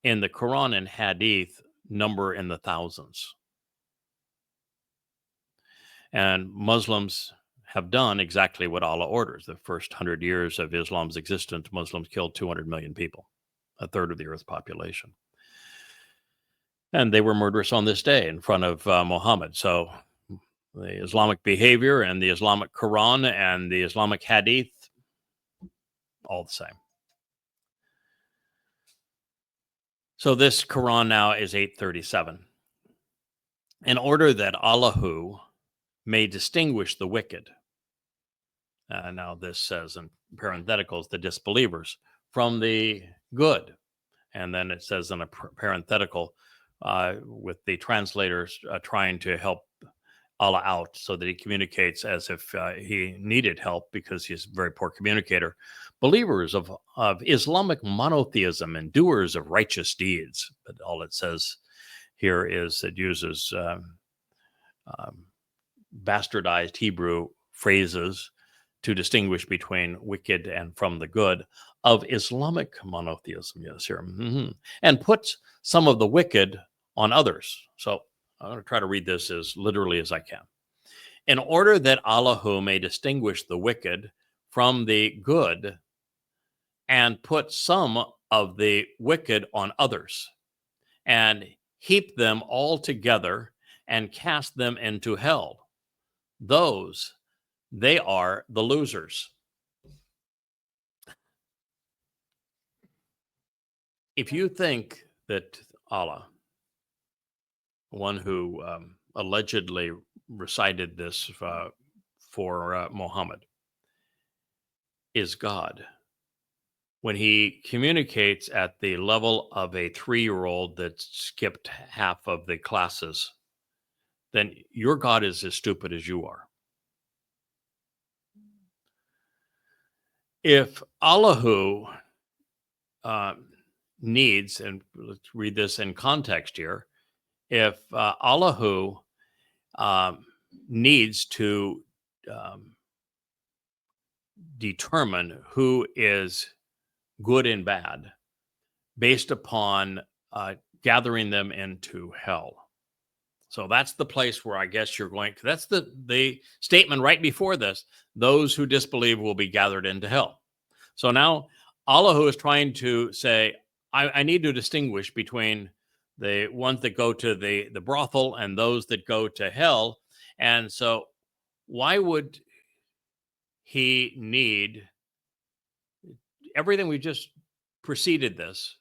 in the Quran and Hadith number in the thousands. And Muslims have done exactly what Allah orders. The first 100 years of Islam's existence, Muslims killed 200 million people, a third of the Earth's population. And they were murderous on this day in front of Mohamad. So the Islamic behavior and the Islamic Quran and the Islamic Hadith, all the same. So this Quran now is 837. In order that Allahu may distinguish the wicked. Now this says in parentheticals, the disbelievers from the good. And then it says in a parenthetical with the translators trying to help Allah out so that he communicates as if he needed help because he's a very poor communicator. Believers of Islamic monotheism and doers of righteous deeds. But all it says here is it uses bastardized Hebrew phrases to distinguish between wicked and from the good of Islamic monotheism. Yes, here. And puts some of the wicked on others. So I'm going to try to read this as literally as I can. In order that Allahu may distinguish the wicked from the good and put some of the wicked on others and heap them all together and cast them into hell. They are the losers. If you think that Allah, one who allegedly recited this for Muhammad, is God, when he communicates at the level of a 3-year-old that skipped half of the classes, then your God is as stupid as you are. If Allahu needs, and let's read this in context here, if Allahu needs to determine who is good and bad based upon gathering them into hell. So that's the place where I guess you're going. That's the statement right before this. Those who disbelieve will be gathered into hell. So now Allahu is trying to say, I need to distinguish between the ones that go to the brothel and those that go to hell. And so why would he need everything we just preceded this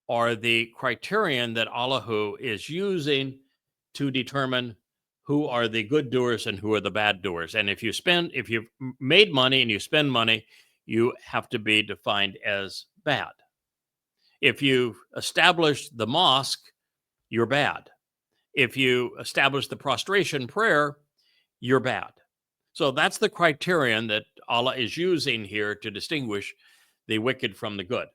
are the criterion that Allahu is using to determine who are the good doers and who are the bad doers. And if you've made money and you spend money, you have to be defined as bad. If you establish the mosque, you're bad. If you establish the prostration prayer, you're bad. So that's the criterion that Allah is using here to distinguish the wicked from the good.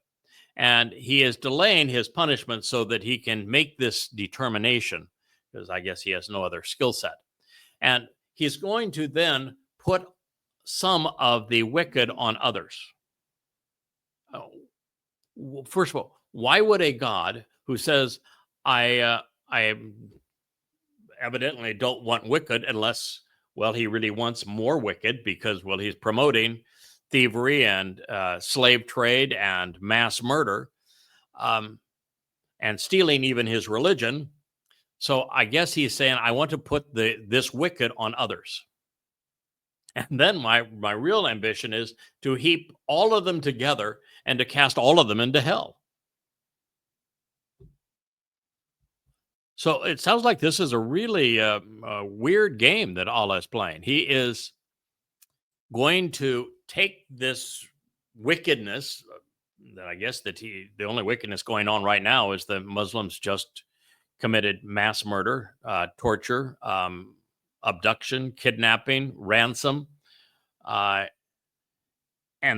And he is delaying his punishment so that he can make this determination, because I guess he has no other skill set. And he's going to then put some of the wicked on others. First of all, why would a God who says, I evidently don't want wicked unless, well, he really wants more wicked because, well, he's promoting thievery and slave trade and mass murder and stealing even his religion. So I guess he's saying, I want to put this wicked on others. And then my real ambition is to heap all of them together and to cast all of them into hell. So it sounds like this is a really weird game that Allah is playing. He is going to take this wickedness that I guess that the only wickedness going on right now is the Muslims just committed mass murder, torture, abduction, kidnapping, ransom, and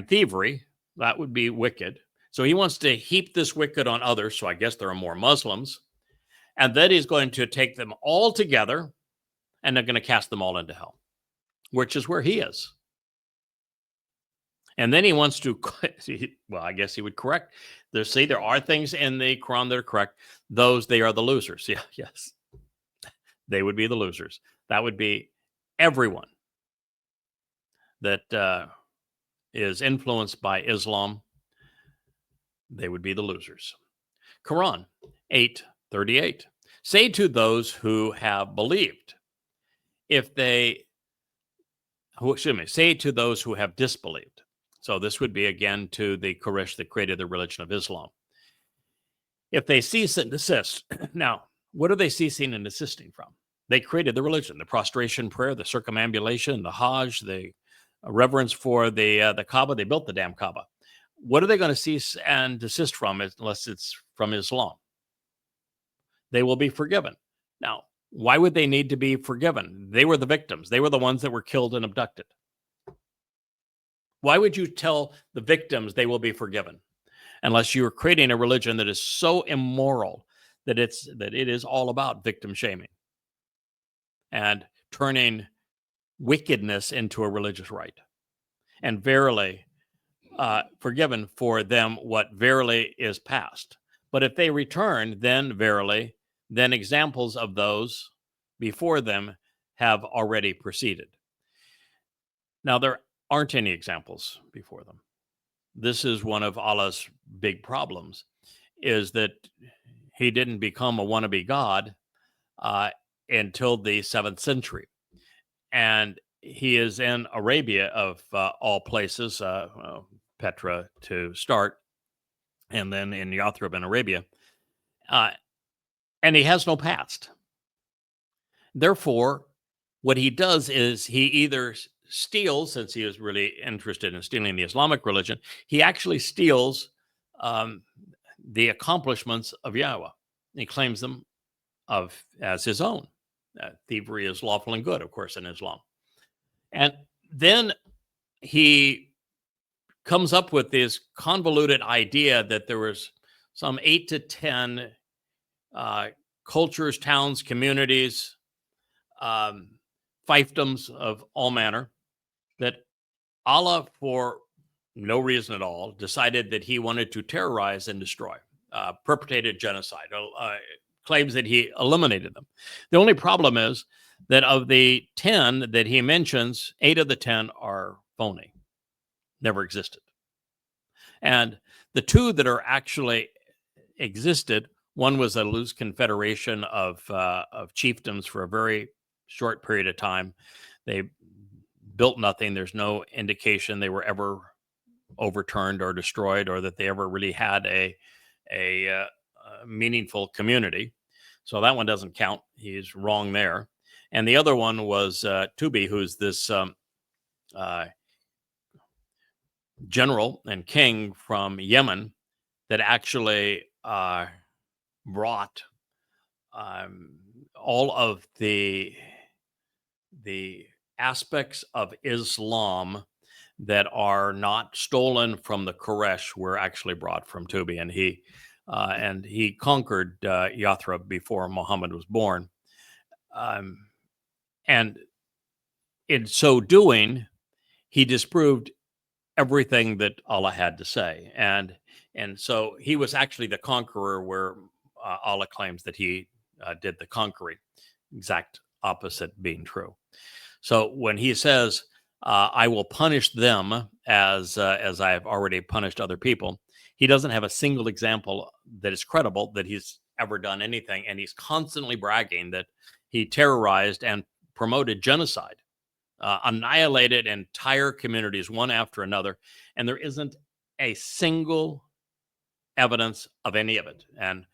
thievery. That would be wicked. So he wants to heap this wicked on others. So I guess there are more Muslims. And then he's going to take them all together and they're going to cast them all into hell, which is where he is. And then he wants to, well, I guess he would correct. There are things in the Quran that are correct. They are the losers. Yeah, yes. They would be the losers. That would be everyone that is influenced by Islam. They would be the losers. Quran 8:38. Say to those who have believed, say to those who have disbelieved. So this would be again to the Quraysh that created the religion of Islam. If they cease and desist, now, what are they ceasing and desisting from? They created the religion, the prostration prayer, the circumambulation, the Hajj, the reverence for the Kaaba. They built the damn Kaaba. What are they going to cease and desist from unless it's from Islam? They will be forgiven. Now, why would they need to be forgiven? They were the victims. They were the ones that were killed and abducted. Why would you tell the victims they will be forgiven? Unless you are creating a religion that is so immoral that it is all about victim shaming and turning wickedness into a religious rite. And verily, forgiven for them what verily is past. But if they return, then verily, then examples of those before them have already proceeded. Now, there aren't any examples before them. This is one of Allah's big problems, is that he didn't become a wannabe God until the 7th century. And he is in Arabia, of all places, Petra to start, and then in Yathrib in Arabia. And he has no past. Therefore, what he does is he either steals, since he is really interested in stealing the Islamic religion, he actually steals the accomplishments of Yahweh. He claims them as his own. Thievery is lawful and good, of course, in Islam. And then he comes up with this convoluted idea that there was some 8 to 10 cultures, towns, communities, fiefdoms of all manner, that Allah, for no reason at all, decided that he wanted to terrorize and destroy, perpetrated genocide, claims that he eliminated them. The only problem is that of the 10 that he mentions, 8 of the 10 are phony, never existed. And the 2 that are actually existed, one was a loose confederation of chiefdoms for a very short period of time. They built nothing. There's no indication they were ever overturned or destroyed, or that they ever really had a meaningful community. So that one doesn't count. He's wrong there. And the other one was Tubi, who's this general and king from Yemen that actually brought all of the aspects of Islam that are not stolen from the Quraysh were actually brought from Tubi, and he conquered Yathrib before Muhammad was born, and in so doing, he disproved everything that Allah had to say, and so he was actually the conqueror, where Allah claims that he did the conquering. Exact opposite being true. So when he says, I will punish them as I have already punished other people, he doesn't have a single example that is credible that he's ever done anything. And he's constantly bragging that he terrorized and promoted genocide, annihilated entire communities one after another. And there isn't a single evidence of any of it. And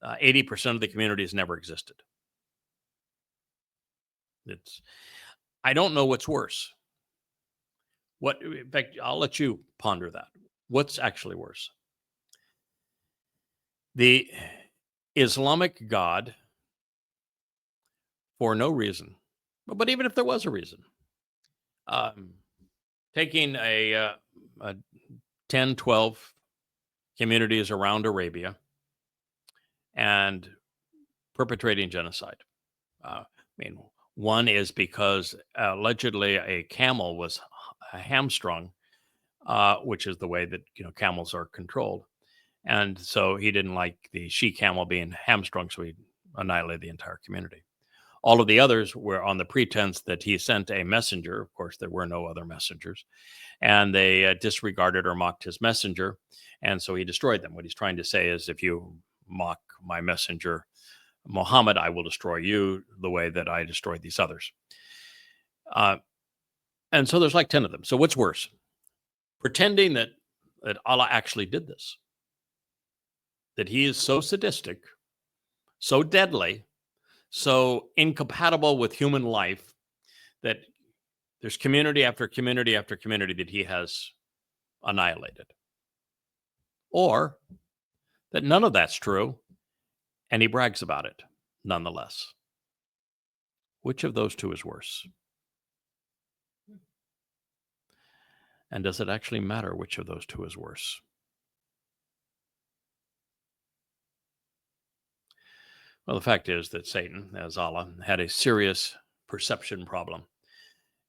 80% of the communities never existed. I don't know what's worse. In fact, I'll let you ponder that. What's actually worse? The Islamic God, for no reason, but even if there was a reason, taking a 10, 12 communities around Arabia and perpetrating genocide. One is because allegedly a camel was hamstrung, which is the way that camels are controlled, and so he didn't like the she camel being hamstrung, so he annihilated the entire community. All of the others were on the pretense that he sent a messenger. Of course, there were no other messengers, and they disregarded or mocked his messenger, and so he destroyed them. What he's trying to say is, if you mock my messenger Mohamad, I will destroy you the way that I destroyed these others. And so there's like 10 of them. So what's worse? Pretending that Allah actually did this, that he is so sadistic, so deadly, so incompatible with human life, that there's community after community after community that he has annihilated. Or that none of that's true, and he brags about it nonetheless. Which of those two is worse? And does it actually matter which of those two is worse? Well, the fact is that Satan, as Allah, had a serious perception problem.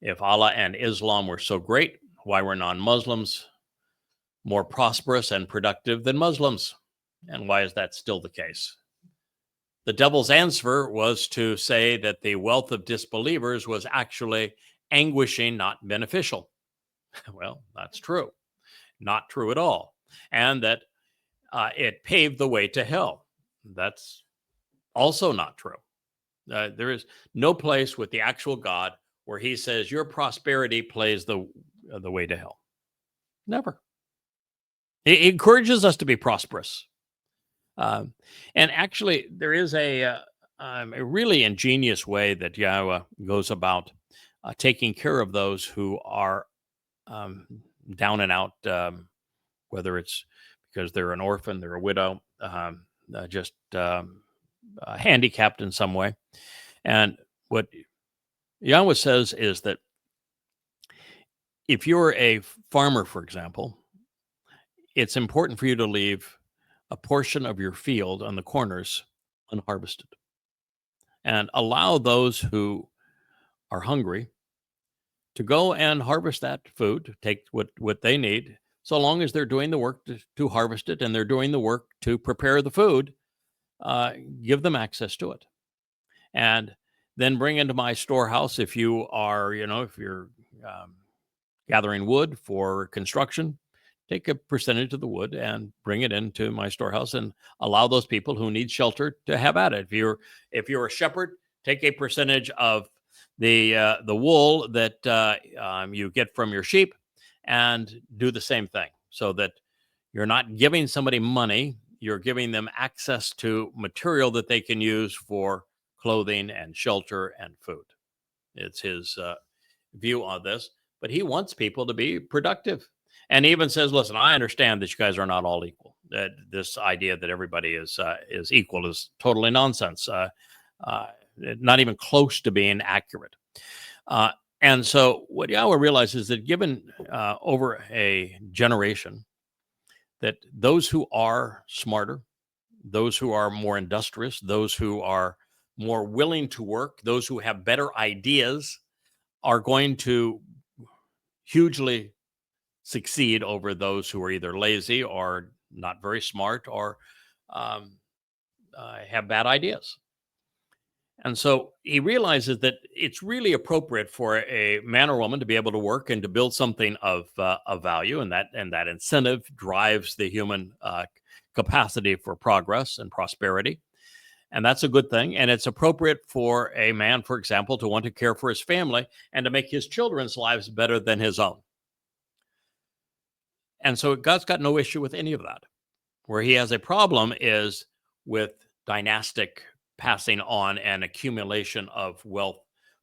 If Allah and Islam were so great, why were non-Muslims more prosperous and productive than Muslims? And why is that still the case? The devil's answer was to say that the wealth of disbelievers was actually anguishing, not beneficial. Well, that's true. Not true at all. And that it paved the way to hell. That's also not true. There is no place with the actual God where he says your prosperity plays the way to hell. Never. It encourages us to be prosperous. And actually, there is a really ingenious way that Yahweh goes about taking care of those who are down and out, whether it's because they're an orphan, they're a widow, just handicapped in some way. And what Yahweh says is that if you're a farmer, for example, it's important for you to leave a portion of your field on the corners unharvested and allow those who are hungry to go and harvest that food, take what they need, so long as they're doing the work to harvest it and they're doing the work to prepare the food, give them access to it. And then bring into my storehouse if you are, if you're gathering wood for construction, take a percentage of the wood and bring it into my storehouse and allow those people who need shelter to have at it. If you're a shepherd, take a percentage of the wool that you get from your sheep and do the same thing, so that you're not giving somebody money, you're giving them access to material that they can use for clothing and shelter and food. It's his view on this, but he wants people to be productive. And he even says, listen, I understand that you guys are not all equal. That this idea that everybody is equal is totally nonsense. Not even close to being accurate. And so what Yahweh realizes is that given over a generation, that those who are smarter, those who are more industrious, those who are more willing to work, those who have better ideas are going to hugely succeed over those who are either lazy or not very smart or have bad ideas. And so he realizes that it's really appropriate for a man or woman to be able to work and to build something of value, and that incentive drives the human capacity for progress and prosperity. And that's a good thing. And it's appropriate for a man, for example, to want to care for his family and to make his children's lives better than his own. And so God's got no issue with any of that. Where he has a problem is with dynastic passing on and accumulation of wealth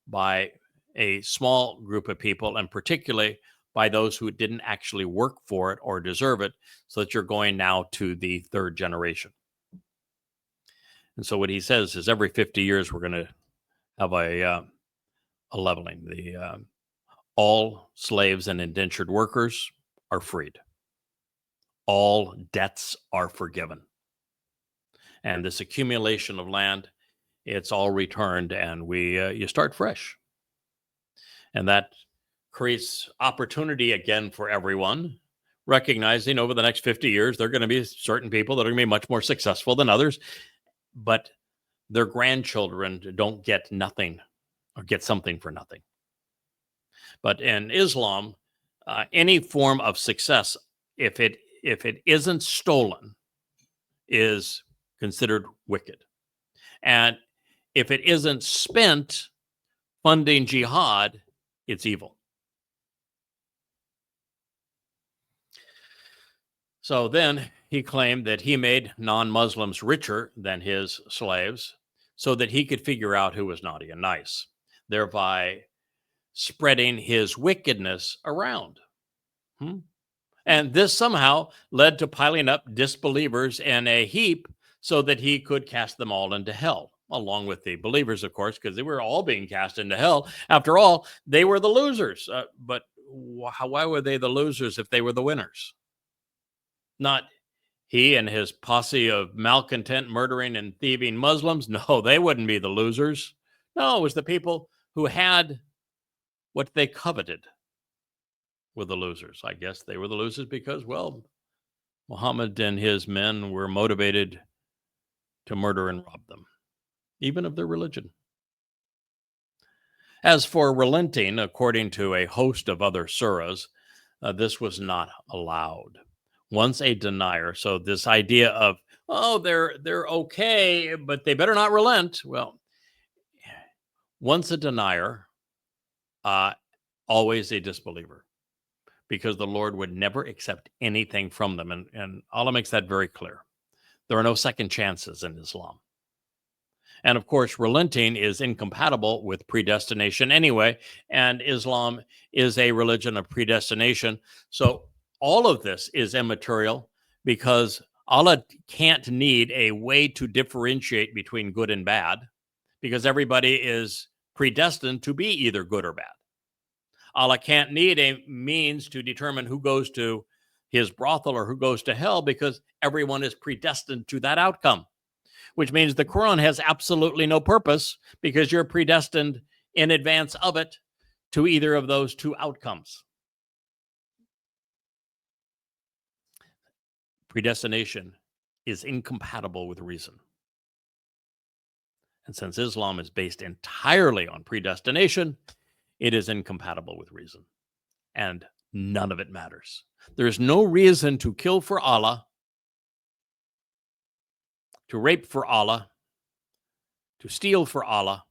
by a small group of people, and particularly by those who didn't actually work for it or deserve it, so that you're going now to the third generation. And so what he says is every 50 years, we're going to have a leveling. All slaves and indentured workers are freed. All debts are forgiven. And this accumulation of land, it's all returned, and you start fresh. And that creates opportunity again for everyone, recognizing over the next 50 years, there are going to be certain people that are going to be much more successful than others, but their grandchildren don't get nothing or get something for nothing. But in Islam, any form of success, if it isn't stolen, is considered wicked. And if it isn't spent funding jihad, it's evil. So then he claimed that he made non-Muslims richer than his slaves so that he could figure out who was naughty and nice, thereby spreading his wickedness around. And this somehow led to piling up disbelievers in a heap so that he could cast them all into hell, along with the believers, of course, because they were all being cast into hell. After all, they were the losers. But why were they the losers if they were the winners? Not he and his posse of malcontent, murdering, and thieving Muslims. No, they wouldn't be the losers. No, it was the people who had what they coveted were the losers. I guess they were the losers because, well, Mohamad and his men were motivated to murder and rob them. even of their religion. As for relenting, according to a host of other surahs, this was not allowed. Once a denier, so this idea of, oh, they're okay, but they better not relent. Well, once a denier, always a disbeliever, because the Lord would never accept anything from them. And Allah makes that very clear. There are no second chances in Islam. And of course, relenting is incompatible with predestination anyway, and Islam is a religion of predestination. So all of this is immaterial because Allah can't need a way to differentiate between good and bad because everybody is predestined to be either good or bad. Allah can't need a means to determine who goes to his brothel or who goes to hell because everyone is predestined to that outcome, which means the Quran has absolutely no purpose because you're predestined in advance of it to either of those two outcomes. Predestination is incompatible with reason. And since Islam is based entirely on predestination, it is incompatible with reason. And none of it matters. There's no reason to kill for Allah, to rape for Allah, to steal for Allah,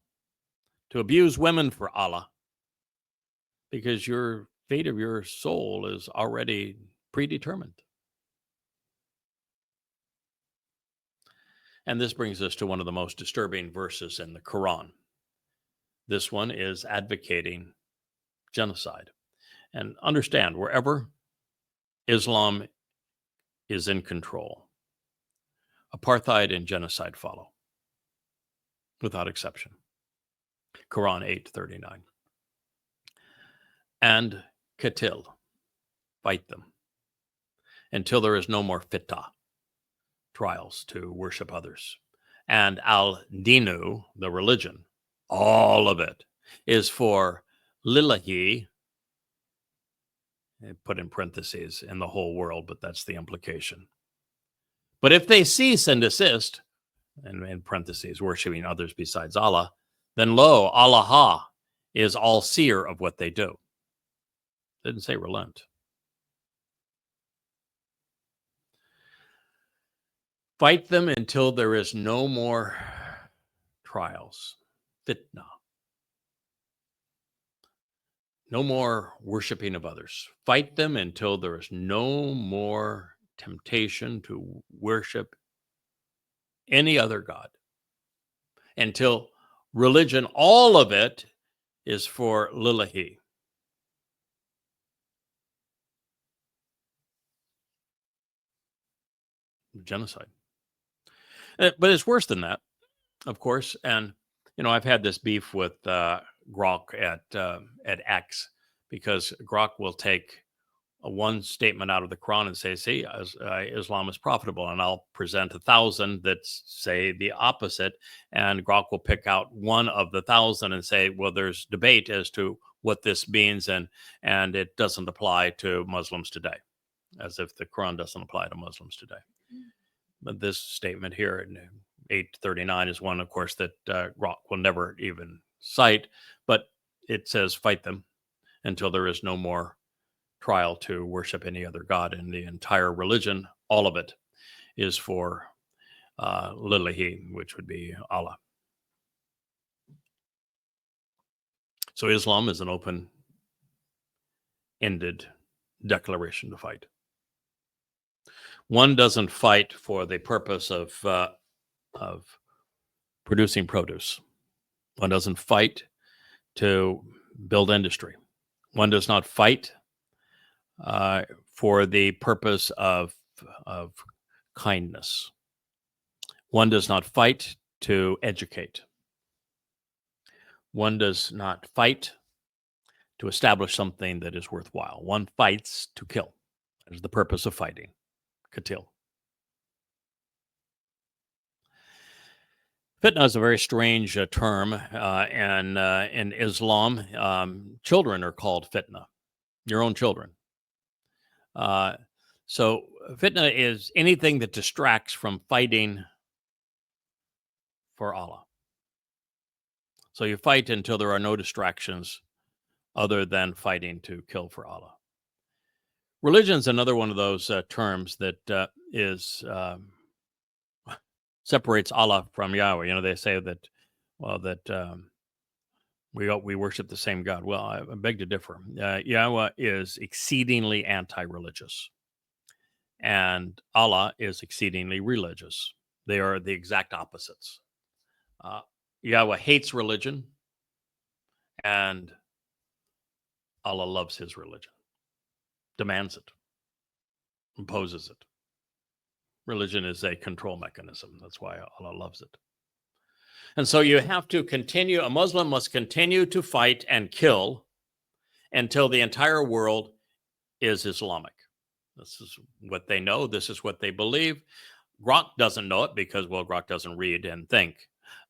to abuse women for Allah, because your fate of your soul is already predetermined. And this brings us to one of the most disturbing verses in the Quran. This one is advocating genocide. And understand, wherever Islam is in control, apartheid and genocide follow, without exception. Quran 8:39. And katil, fight them, until there is no more fitah, trials to worship others. And al-dinu, the religion, all of it is for lillahi, put in parentheses, in the whole world, but that's the implication. But if they cease and desist, and in parentheses, worshiping others besides Allah, then lo, Allah is all seer of what they do. Didn't say relent. Fight them until there is no more trials, fitna, no more worshiping of others. Fight them until there is no more temptation to worship any other God. Until religion, all of it, is for lillahi. Genocide. But it's worse than that, of course. And, I've had this beef with Grok at X, because Grok will take one statement out of the Quran and say, see, Islam is profitable. And I'll present 1,000 that say the opposite. And Grok will pick out one of the 1,000 and say, well, there's debate as to what this means. And it doesn't apply to Muslims today, as if the Quran doesn't apply to Muslims today. But this statement here in 839 is one, of course, that Grok will never even cite. But it says, fight them until there is no more trial to worship any other God. And the entire religion, all of it, is for lillahi, which would be Allah. So Islam is an open-ended declaration to fight. One doesn't fight for the purpose of producing produce. One doesn't fight to build industry. One does not fight for the purpose of kindness. One does not fight to educate. One does not fight to establish something that is worthwhile. One fights to kill. That is the purpose of fighting. Katil. Fitna is a very strange term, and in Islam, children are called fitna, your own children. So fitna is anything that distracts from fighting for Allah. So you fight until there are no distractions other than fighting to kill for Allah. Religion is another one of those terms that separates Allah from Yahweh. You know, they say that, well, that we worship the same God. Well, I beg to differ. Yahweh is exceedingly anti-religious, and Allah is exceedingly religious. They are the exact opposites. Yahweh hates religion, and Allah loves his religion, demands it, imposes it. Religion is a control mechanism. That's why Allah loves it. And so you have to continue, a Muslim must continue to fight and kill until the entire world is Islamic. This is what they know. This is what they believe. Grok doesn't know it because, well, Grok doesn't read and think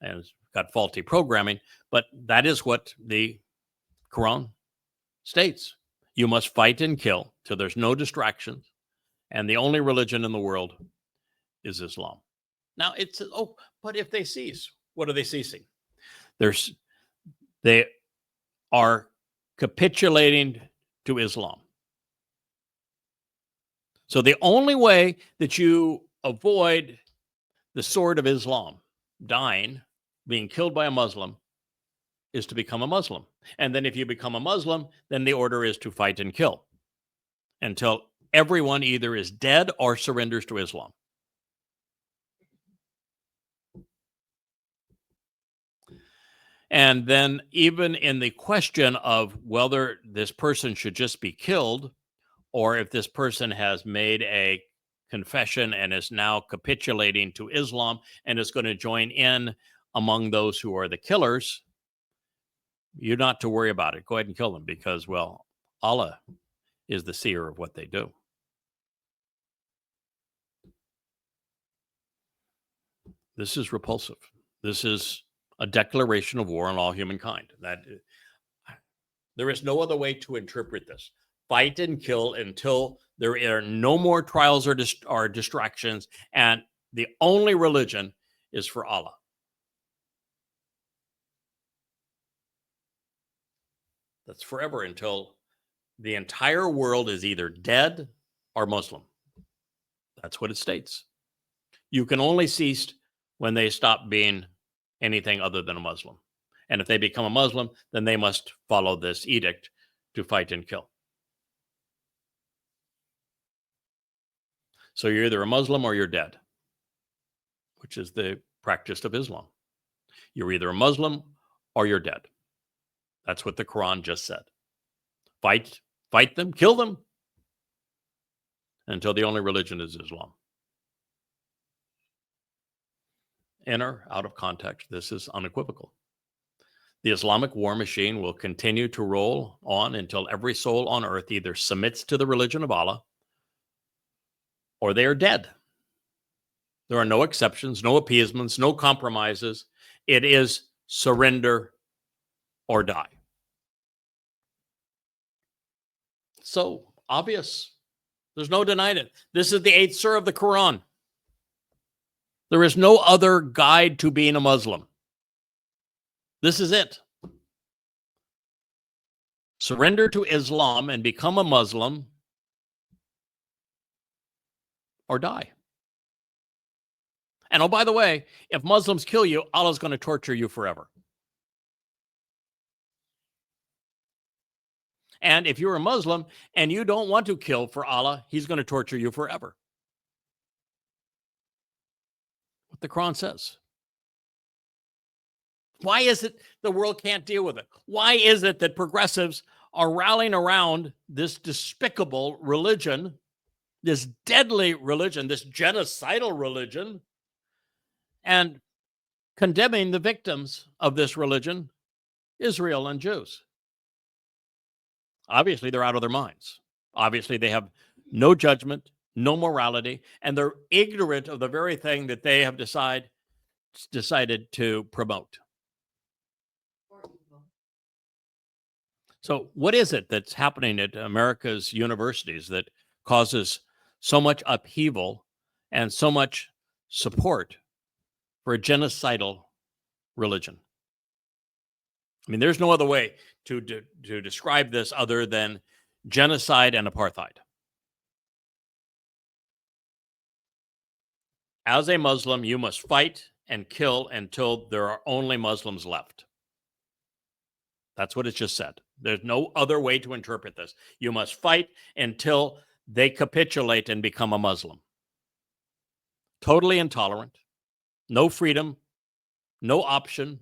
and it's got faulty programming. But that is what the Quran states. You must fight and kill till there's no distractions. And the only religion in the world is Islam. Now, it's, oh, but if they cease, what are they ceasing? They are capitulating to Islam. So the only way that you avoid the sword of Islam, dying, being killed by a Muslim, is to become a Muslim. And then if you become a Muslim, then the order is to fight and kill until everyone either is dead or surrenders to Islam. And then even in the question of whether this person should just be killed, or if this person has made a confession and is now capitulating to Islam and is going to join in among those who are the killers, you're not to worry about it. Go ahead and kill them because, well, Allah is the seer of what they do. This is repulsive. This is a declaration of war on all humankind. That there is no other way to interpret this. Fight and kill until there are no more trials or distractions, and the only religion is for Allah. That's forever until the entire world is either dead or Muslim. That's what it states. You can only cease when they stop being anything other than a Muslim. And if they become a Muslim, then they must follow this edict to fight and kill. So you're either a Muslim or you're dead, which is the practice of Islam. You're either a Muslim or you're dead. That's what the Quran just said. Fight them, kill them, until the only religion is Islam. Inner, out of context, this is unequivocal. The Islamic war machine will continue to roll on until every soul on earth either submits to the religion of Allah or they are dead. There are no exceptions, no appeasements, no compromises. It is surrender or die. So obvious. There's no denying it. This is the 8th surah of the Quran. There is no other guide to being a Muslim. This is it. Surrender to Islam and become a Muslim or die. And oh, by the way, if Muslims kill you, Allah's going to torture you forever. And if you're a Muslim and you don't want to kill for Allah, he's going to torture you forever. What the Quran says. Why is it the world can't deal with it? Why is it that progressives are rallying around this despicable religion, this deadly religion, this genocidal religion, and condemning the victims of this religion, Israel and Jews? Obviously, they're out of their minds. Obviously, they have no judgment, no morality, and they're ignorant of the very thing that they have decided to promote. So what is it that's happening at America's universities that causes so much upheaval and so much support for a genocidal religion? I mean, there's no other way to describe this other than genocide and apartheid. As a Muslim, you must fight and kill until there are only Muslims left. That's what it just said. There's no other way to interpret this. You must fight until they capitulate and become a Muslim. Totally intolerant, no freedom, no option.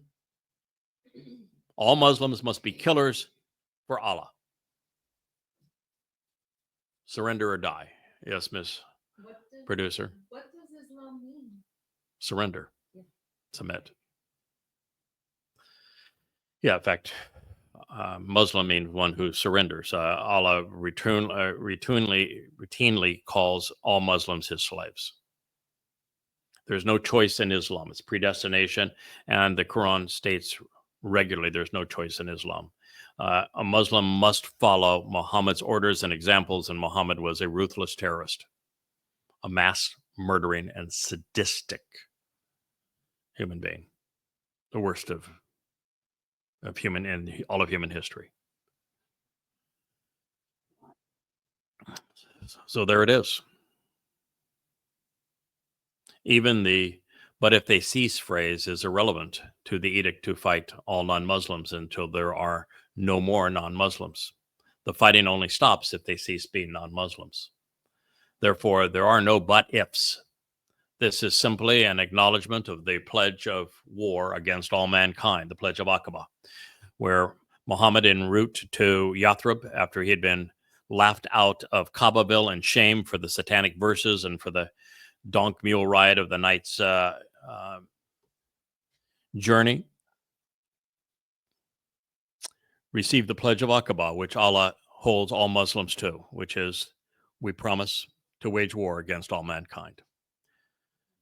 All Muslims must be killers for Allah. Surrender or die. Yes, Miss Producer. What does Islam mean? Surrender. Yeah. Submit. Yeah, in fact, Muslim means one who surrenders. Allah routinely calls all Muslims his slaves. There's no choice in Islam. It's predestination, and the Quran states regularly there's no choice in Islam. A Muslim must follow Muhammad's orders and examples, and Muhammad was a ruthless terrorist, a mass murdering and sadistic human being, the worst of human in all of human history. So there it is. Even the "but if they cease" phrase is irrelevant to the edict to fight all non-Muslims until there are no more non-Muslims. The fighting only stops if they cease being non-Muslims. Therefore, there are no but ifs. This is simply an acknowledgement of the pledge of war against all mankind, the pledge of Aqaba, where Mohamad, en route to Yathrib, after he had been laughed out of Kabaville in shame for the satanic verses and for the donk mule ride of the night's journey, received the pledge of Aqaba, which Allah holds all Muslims to, which is, we promise to wage war against all mankind.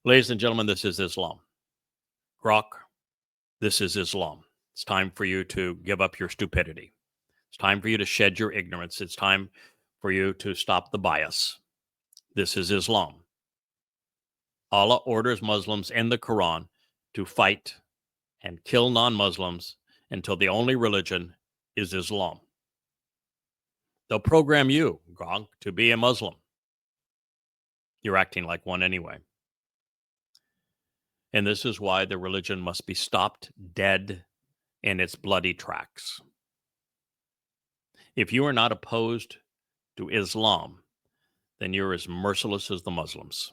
Ladies and gentlemen, this is Islam. Grok, this is Islam. It's time for you to give up your stupidity. It's time for you to shed your ignorance. It's time for you to stop the bias. This is Islam. Allah orders Muslims in the Quran to fight and kill non-Muslims until the only religion is Islam. They'll program you, Grok, to be a Muslim. You're acting like one anyway. And this is why the religion must be stopped dead in its bloody tracks. If you are not opposed to Islam, then you're as merciless as the Muslims.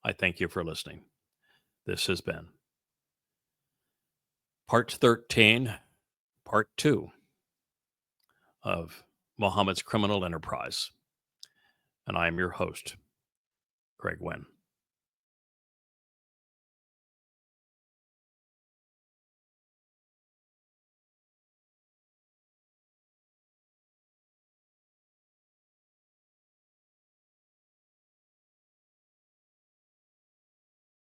I thank you for listening. This has been Part 13, Part 2 of Muhammad's Criminal Enterprise. And I am your host, Craig Winn.